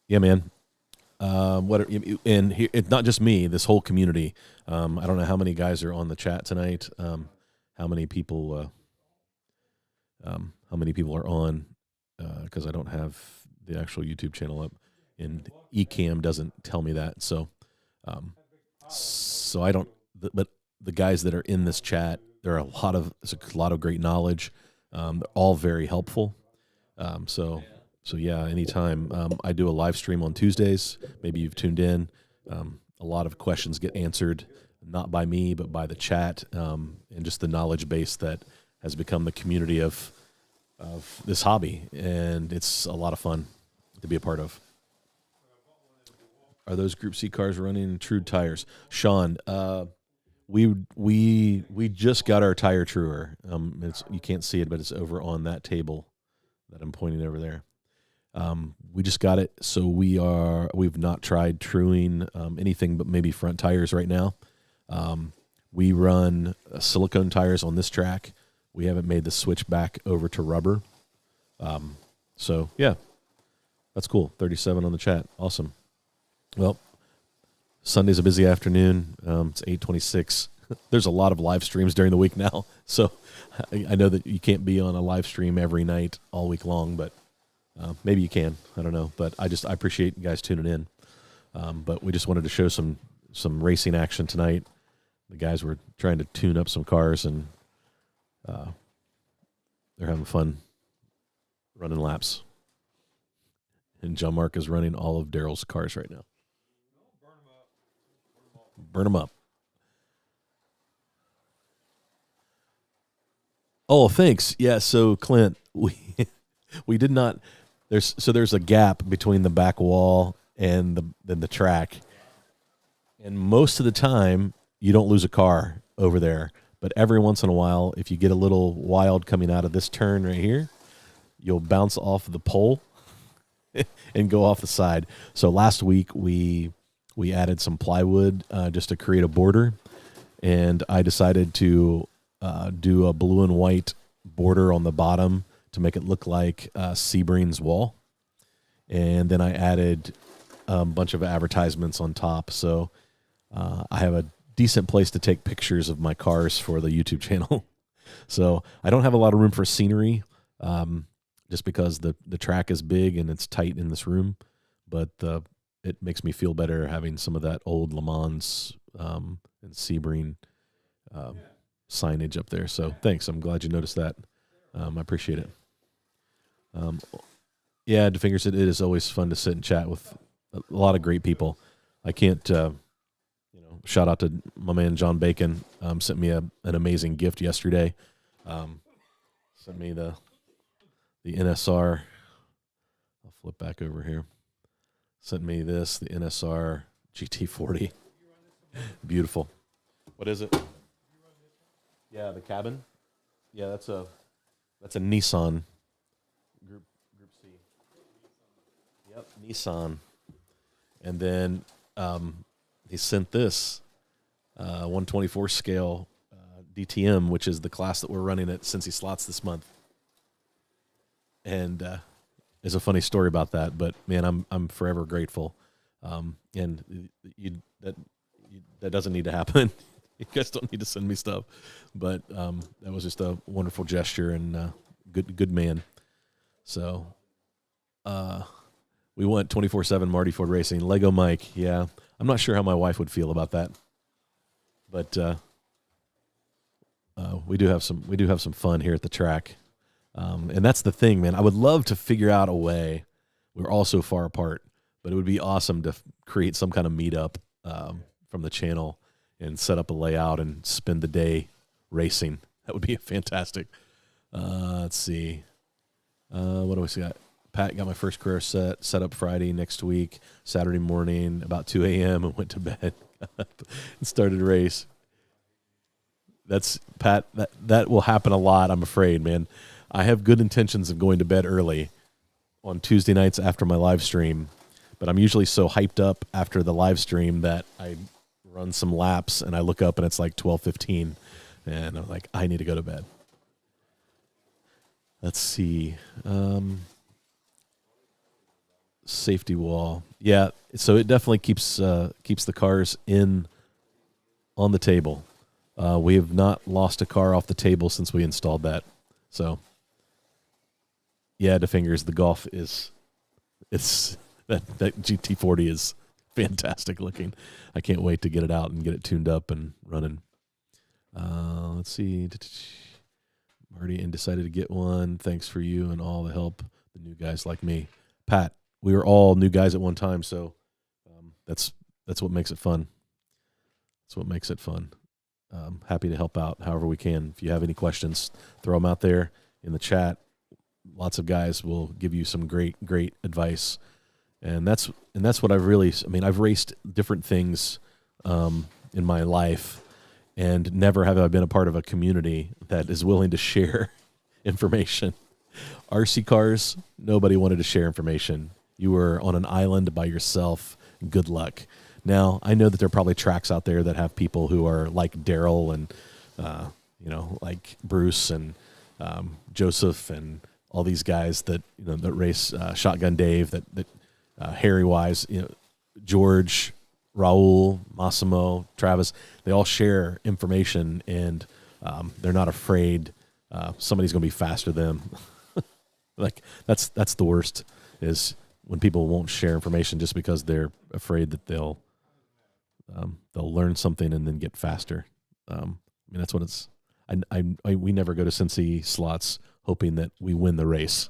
Yeah, man. And here, it's not just me. This whole community. I don't know how many guys are on the chat tonight. How many people? How many people are on? Because I don't have the actual YouTube channel up, and Ecamm doesn't tell me that. So I don't. But the guys that are in this chat, there's a lot of great knowledge. They're all very helpful. So yeah, anytime. I do a live stream on Tuesdays. Maybe you've tuned in. A lot of questions get answered, not by me, but by the chat, and just the knowledge base that has become the community of this hobby, and it's a lot of fun to be a part of. Are those Group C cars running true tires? Sean, we just got our tire truer. You can't see it, but it's over on that table that I'm pointing over there. We just got it, so we've not tried truing anything but maybe front tires right now. We run silicone tires on this track. We haven't made the switch back over to rubber. So yeah, that's cool. 37 on the chat. Awesome. Well, Sunday's a busy afternoon. It's 8:26. There's a lot of live streams during the week now. So I know that you can't be on a live stream every night all week long, but maybe you can. I don't know. But I appreciate you guys tuning in. But we just wanted to show some racing action tonight. The guys were trying to tune up some cars, and they're having fun running laps. And John Mark is running all of Daryl's cars right now. Burn them up. Oh, thanks. Yeah, so Clint, we did not. There's a gap between the back wall and the track, and most of the time you don't lose a car over there. But every once in a while, if you get a little wild coming out of this turn right here, you'll bounce off the pole and go off the side. So last week we added some plywood just to create a border, and I decided to do a blue and white border on the bottom to make it look like Sebring's wall. And then I added a bunch of advertisements on top. So I have a decent place to take pictures of my cars for the YouTube channel. So I don't have a lot of room for scenery, just because the track is big and it's tight in this room. But it makes me feel better having some of that old Le Mans and Sebring signage up there. So thanks. I'm glad you noticed that. I appreciate it. Yeah, DeFingers, it is always fun to sit and chat with a lot of great people. I can't, shout out to my man John Bacon. Sent me an amazing gift yesterday. Sent me the NSR. I'll flip back over here. Sent me the NSR GT40. Beautiful. What is it? Yeah, the cabin. Yeah, that's a Nissan Group C. Yep, Nissan. And then he sent this 124 scale DTM, which is the class that we're running at Cincy Slots this month. And there's a funny story about that, but man, I'm forever grateful. And that doesn't need to happen. You guys don't need to send me stuff, but that was just a wonderful gesture, and good man. So we went 24/7 Marty Ford Racing. Lego Mike, yeah. I'm not sure how my wife would feel about that, but we do have some fun here at the track, and that's the thing, man. I would love to figure out a way. We're all so far apart, but it would be awesome to create some kind of meetup from the channel and set up a layout and spend the day racing. That would be fantastic. Let's see. What do we got? Pat got my first career set up Friday next week, Saturday morning, about 2 a.m. and went to bed and started a race. That's Pat. That will happen a lot, I'm afraid, man. I have good intentions of going to bed early on Tuesday nights after my live stream, but I'm usually so hyped up after the live stream that I run some laps and I look up and it's like 12:15, and I'm like, I need to go to bed. Let's see. Safety wall. Yeah, so it definitely keeps the cars on the table. We have not lost a car off the table since we installed that. So yeah, DeFingers, the Golf that GT40 is fantastic looking. I can't wait to get it out and get it tuned up and running. Let's see. Marty and decided to get one. Thanks for you and all the help. The new guys like me. Pat, we were all new guys at one time, so that's what makes it fun. That's what makes it fun. Happy to help out however we can. If you have any questions, throw them out there in the chat. Lots of guys will give you some great advice. And that's what I've raced different things in my life, And never have I been a part of a community that is willing to share information. RC cars, nobody wanted to share information. You were on an island by yourself. Good luck. Now, I know that there are probably tracks out there that have people who are like Daryl and, like Bruce and Joseph and all these guys that, that race Shotgun Dave, that Harry Wise, George, Raul, Massimo, Travis, they all share information, and they're not afraid somebody's going to be faster than them. Like that's the worst, is when people won't share information just because they're afraid that they'll learn something and then get faster. That's what it's. We never go to Cincy slots hoping that we win the race.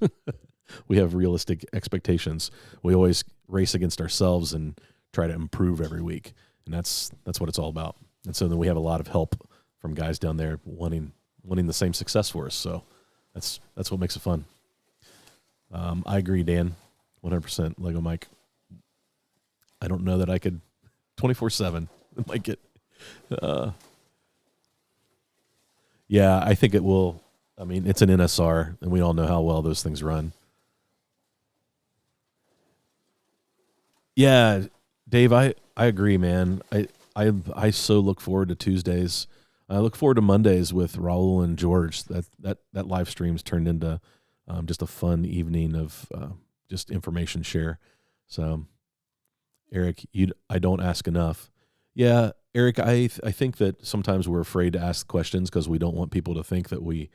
We have realistic expectations. We always race against ourselves and try to improve every week, and that's what it's all about. And so then we have a lot of help from guys down there wanting the same success for us. So that's what makes it fun. I agree, Dan, 100%. Lego Mike. I don't know that I could 24/7 like it. Yeah, I think it will. I mean, it's an NSR, and we all know how well those things run. Yeah, Dave, I agree, man. I so look forward to Tuesdays. I look forward to Mondays with Raul and George. That live stream's turned into just a fun evening of just information share. So, Eric, I don't ask enough. Yeah, Eric, I think that sometimes we're afraid to ask questions because we don't want people to think that we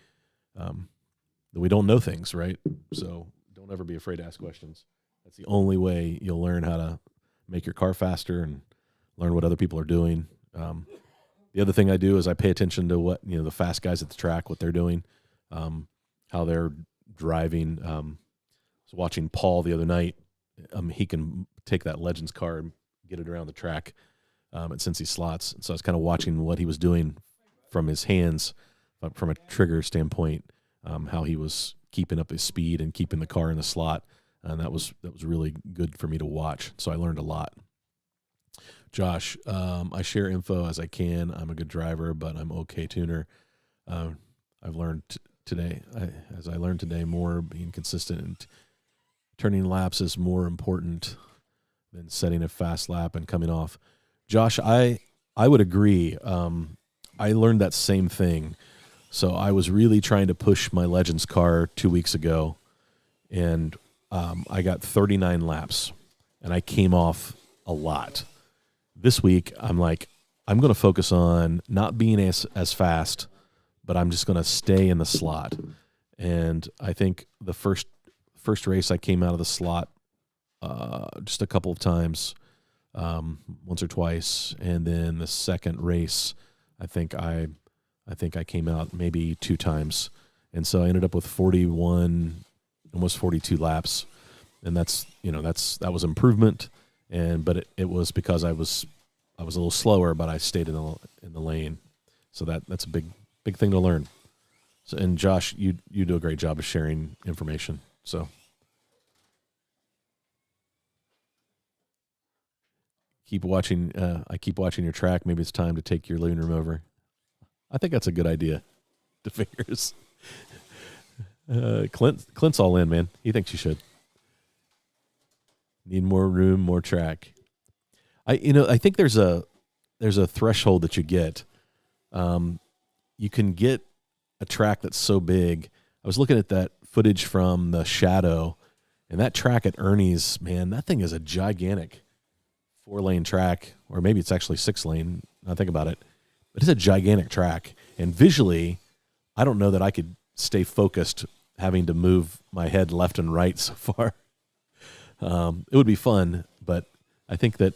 don't know things, right? So don't ever be afraid to ask questions. That's the only way you'll learn how to make your car faster and learn what other people are doing. The other thing I do is I pay attention to what the fast guys at the track, what they're doing, how they're driving. I was watching Paul the other night. He can take that Legends car and get it around the track at Cincy Slots. So I was kind of watching what he was doing from his hands, from a trigger standpoint, how he was keeping up his speed and keeping the car in the slot. And that was really good for me to watch. So I learned a lot. Josh, I share info as I can. I'm a good driver, but I'm okay tuner. I've learned today, as I learned today, more being consistent and turning laps is more important than setting a fast lap and coming off. Josh, I would agree. I learned that same thing. So I was really trying to push my Legends car 2 weeks ago, and I got 39 laps, and I came off a lot. This week, I'm like, I'm going to focus on not being as fast, but I'm just going to stay in the slot. And I think the first race I came out of the slot just a couple of times, once or twice, and then the second race, I think I came out maybe 2 times, and so I ended up with 41, almost 42 laps, and that was improvement, but it was because I was a little slower, but I stayed in the lane, so that's a big thing to learn. So, and Josh, you do a great job of sharing information. So keep watching. I keep watching your track. Maybe it's time to take your living room over. I think that's a good idea. DeFingers. Clint's all in, man. He thinks you should. Need more room, more track. I think there's a threshold that you get. You can get a track that's so big. I was looking at that footage from the Shadow, and that track at Ernie's, man, that thing is a gigantic 4-lane track, or maybe it's actually 6-lane. Now I think about it, but it's a gigantic track. And visually, I don't know that I could stay focused having to move my head left and right so far. It would be fun, but I think that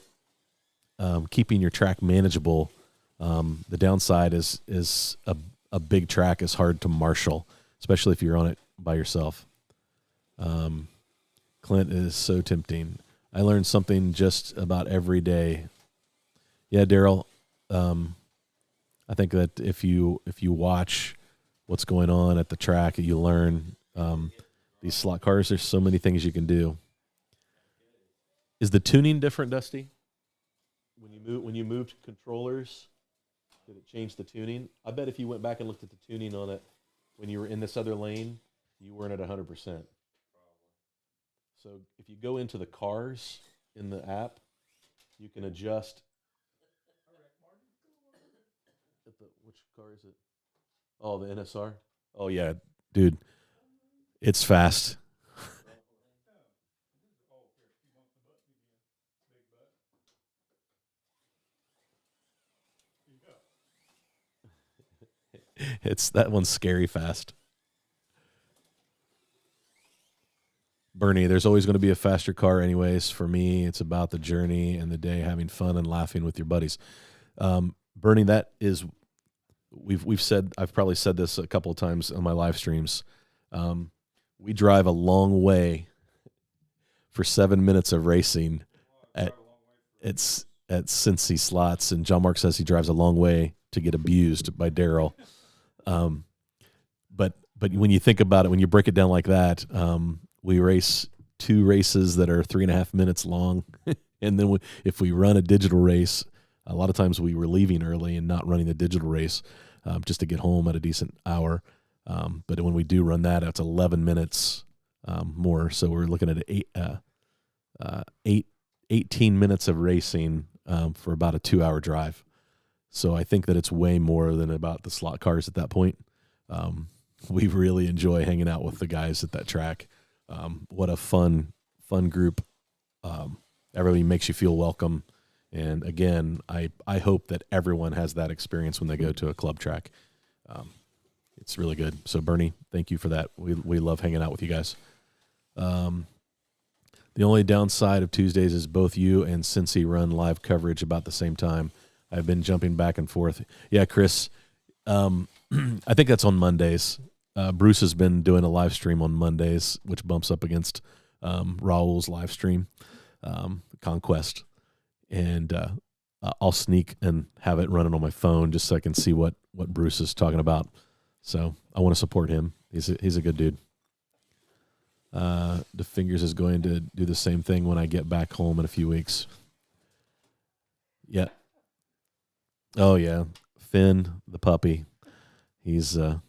keeping your track manageable, the downside is a big track is hard to marshal, especially if you're on it by yourself. Clint is so tempting. I learned something just about every day. Yeah, Daryl, I think that if you watch what's going on at the track, you learn. These slot cars, there's so many things you can do. Is the tuning different, Dusty? When you moved controllers, Did it change the tuning? I bet if you went back and looked at the tuning on it when you were in this other lane, you weren't at 100%. So if you go into the cars in the app, you can adjust. Which car is it? Oh, the NSR. Oh yeah, dude, it's fast. It's that one's scary fast. Bernie, there's always going to be a faster car anyways. For me, it's about the journey and the day, having fun and laughing with your buddies. Bernie, that is, we've said, I've probably said this a couple of times on my live streams. We drive a long way for 7 minutes of racing at Cincy slots, and John Mark says he drives a long way to get abused by Daryl. But when you think about it, when you break it down like that, we race 2 races that are 3.5 minutes long, and then if we run a digital race, a lot of times we were leaving early and not running the digital race just to get home at a decent hour. But when we do run that, it's 11 minutes more. So we're looking at 18 minutes of racing for about a 2-hour drive. So I think that it's way more than about the slot cars at that point. We really enjoy hanging out with the guys at that track. What a fun group. Everybody makes you feel welcome. And again, I hope that everyone has that experience when they go to a club track. It's really good. So Bernie, thank you for that. We love hanging out with you guys. The only downside of Tuesdays is both you and Cincy run live coverage about the same time. I've been jumping back and forth. Yeah, Chris, I think that's on Mondays. Bruce has been doing a live stream on Mondays, which bumps up against Raul's live stream, Conquest. And I'll sneak and have it running on my phone just so I can see what Bruce is talking about. So I want to support him. He's a good dude. The Fingers is going to do the same thing when I get back home in a few weeks. Yeah. Oh, yeah. Finn, the puppy. He's John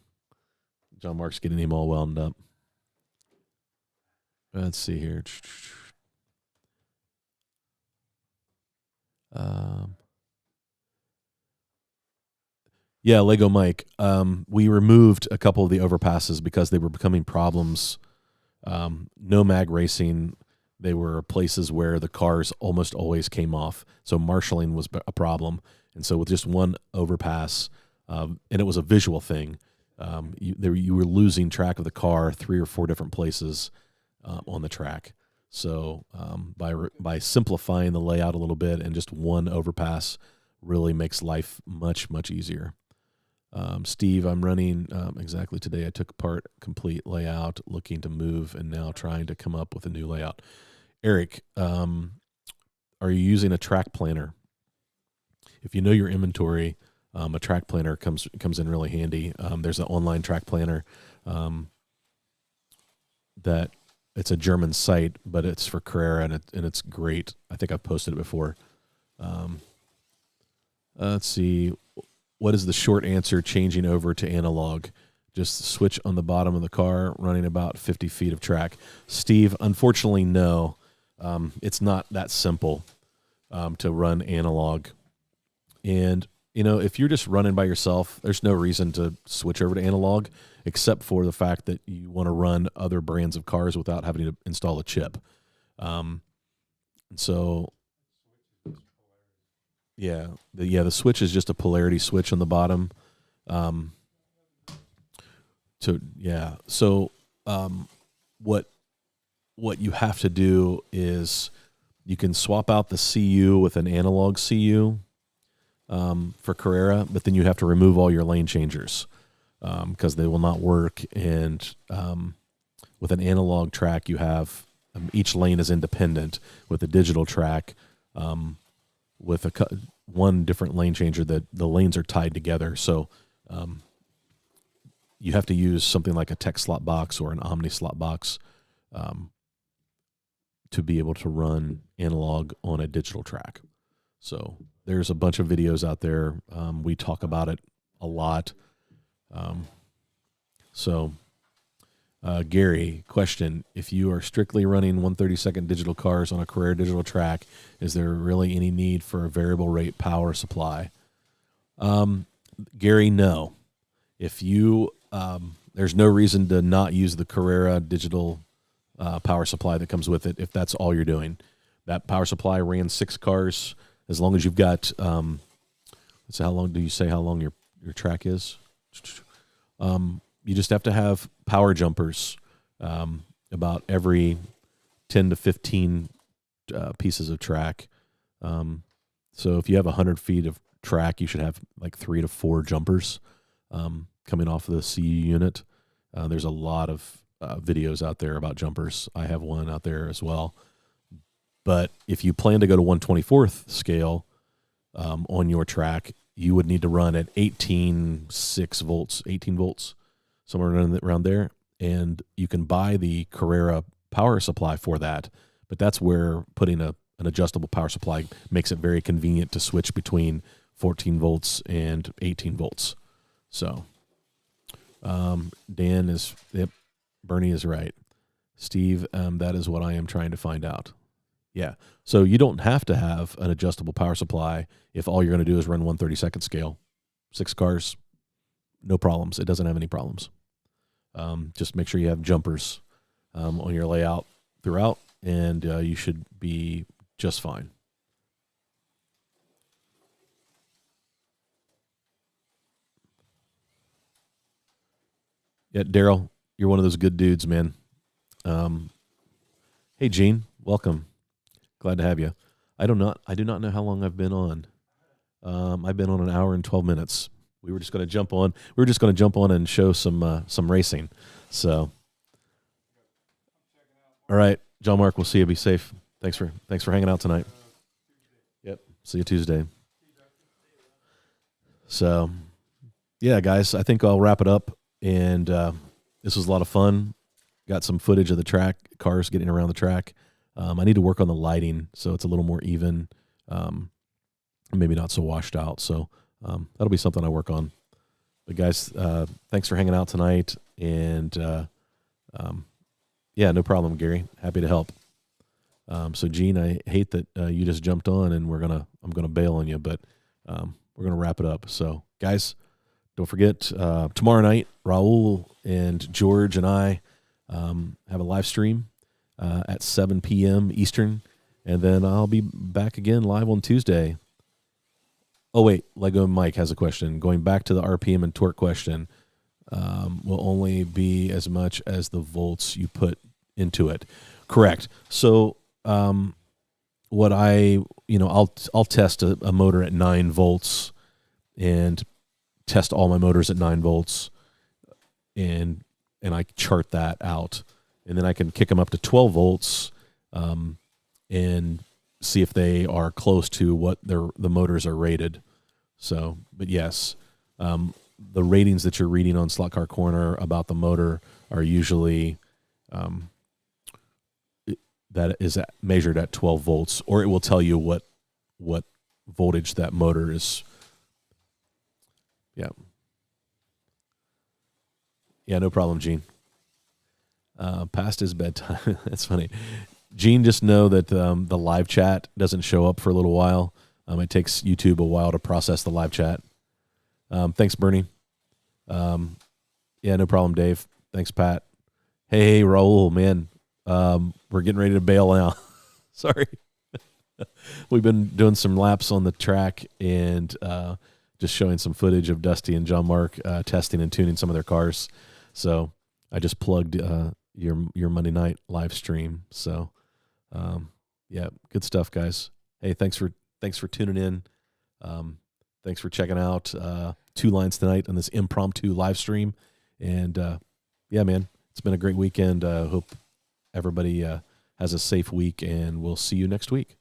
Mark's getting him all wound up. Let's see here. Yeah, Lego Mike. We removed a couple of the overpasses because they were becoming problems. No mag racing, they were places where the cars almost always came off. So marshalling was a problem. And so with just one overpass, and it was a visual thing, you were losing track of the car 3 or 4 different places on the track. So by simplifying the layout a little bit and just one overpass really makes life much, much easier. Steve, I'm running exactly today. I took apart complete layout, looking to move, and now trying to come up with a new layout. Eric, are you using a track planner? If you know your inventory, a track planner comes in really handy. There's an online track planner that it's a German site, but it's for Carrera, and it's great. I think I've posted it before. Let's see. What is the short answer changing over to analog? Just switch on the bottom of the car, running about 50 feet of track. Steve, unfortunately, no. It's not that simple to run analog. And, if you're just running by yourself, there's no reason to switch over to analog, except for the fact that you want to run other brands of cars without having to install a chip. So... Yeah, the switch is just a polarity switch on the bottom. So what you have to do is you can swap out the CU with an analog CU for Carrera, but then you have to remove all your lane changers because they will not work. And with an analog track, you have each lane is independent. With a digital track, with one different lane changer, that the lanes are tied together. So you have to use something like a tech slot box or an Omni slot box to be able to run analog on a digital track. So there's a bunch of videos out there. We talk about it a lot. Gary, question: if you are strictly running 132nd digital cars on a Carrera digital track, is there really any need for a variable rate power supply? Gary, no. If you there's no reason to not use the Carrera digital power supply that comes with it if that's all you're doing. That power supply ran 6 cars. As long as you've got, so how long do you say how long your track is? You just have to have power jumpers about every 10 to 15 pieces of track. So if you have 100 feet of track, you should have like 3 to 4 jumpers coming off of the CU unit. There's a lot of videos out there about jumpers. I have one out there as well. But if you plan to go to 1/24th scale on your track, you would need to run at 18 volts, somewhere around there. And you can buy the Carrera power supply for that. But that's where putting an adjustable power supply makes it very convenient to switch between 14 volts and 18 volts. So Dan is, yep, Bernie is right. Steve, that is what I am trying to find out. Yeah. So you don't have to have an adjustable power supply if all you're going to do is run 1/32nd scale. 6 cars, no problems. It doesn't have any problems. Just make sure you have jumpers on your layout throughout, and you should be just fine. Yeah, Daryl, you're one of those good dudes, man. Hey, Gene, welcome. Glad to have you. I do not know how long I've been on. I've been on 1 hour and 12 minutes. We were just going to jump on. We were just going to jump on and show some racing. So, all right, John Mark, we'll see you. Be safe. Thanks for hanging out tonight. Yep. See you Tuesday. So, yeah, guys, I think I'll wrap it up. And this was a lot of fun. Got some footage of the track, cars getting around the track. I need to work on the lighting so it's a little more even, maybe not so washed out. So that'll be something I work on. But guys, thanks for hanging out tonight. And yeah, no problem, Gary. Happy to help. So Gene, I hate that you just jumped on, and I'm gonna bail on you, but we're gonna wrap it up. So guys, don't forget tomorrow night, Raul and George and I have a live stream at 7 p.m. Eastern, and then I'll be back again live on Tuesday. Oh, wait, Lego Mike has a question. Going back to the RPM and torque question, will only be as much as the volts you put into it. Correct. So what I'll test a motor at 9 volts and test all my motors at 9 volts, and I chart that out. And then I can kick them up to 12 volts and see if they are close to what the motors are rated. So, but yes, the ratings that you're reading on Slot Car Corner about the motor are usually that is measured at 12 volts, or it will tell you what voltage that motor is. Yeah. Yeah, no problem, Gene. Past his bedtime. That's funny. Gene, just know that the live chat doesn't show up for a little while. It takes YouTube a while to process the live chat. Thanks, Bernie. Yeah, no problem, Dave. Thanks, Pat. Hey, Raul, man. We're getting ready to bail now. Sorry. We've been doing some laps on the track and just showing some footage of Dusty and John Mark testing and tuning some of their cars. So I just plugged your Monday night live stream. So yeah, good stuff, guys. Hey, thanks for tuning in. Thanks for checking out Two Lines tonight on this impromptu live stream. And yeah, man, it's been a great weekend. Hope everybody has a safe week, and we'll see you next week.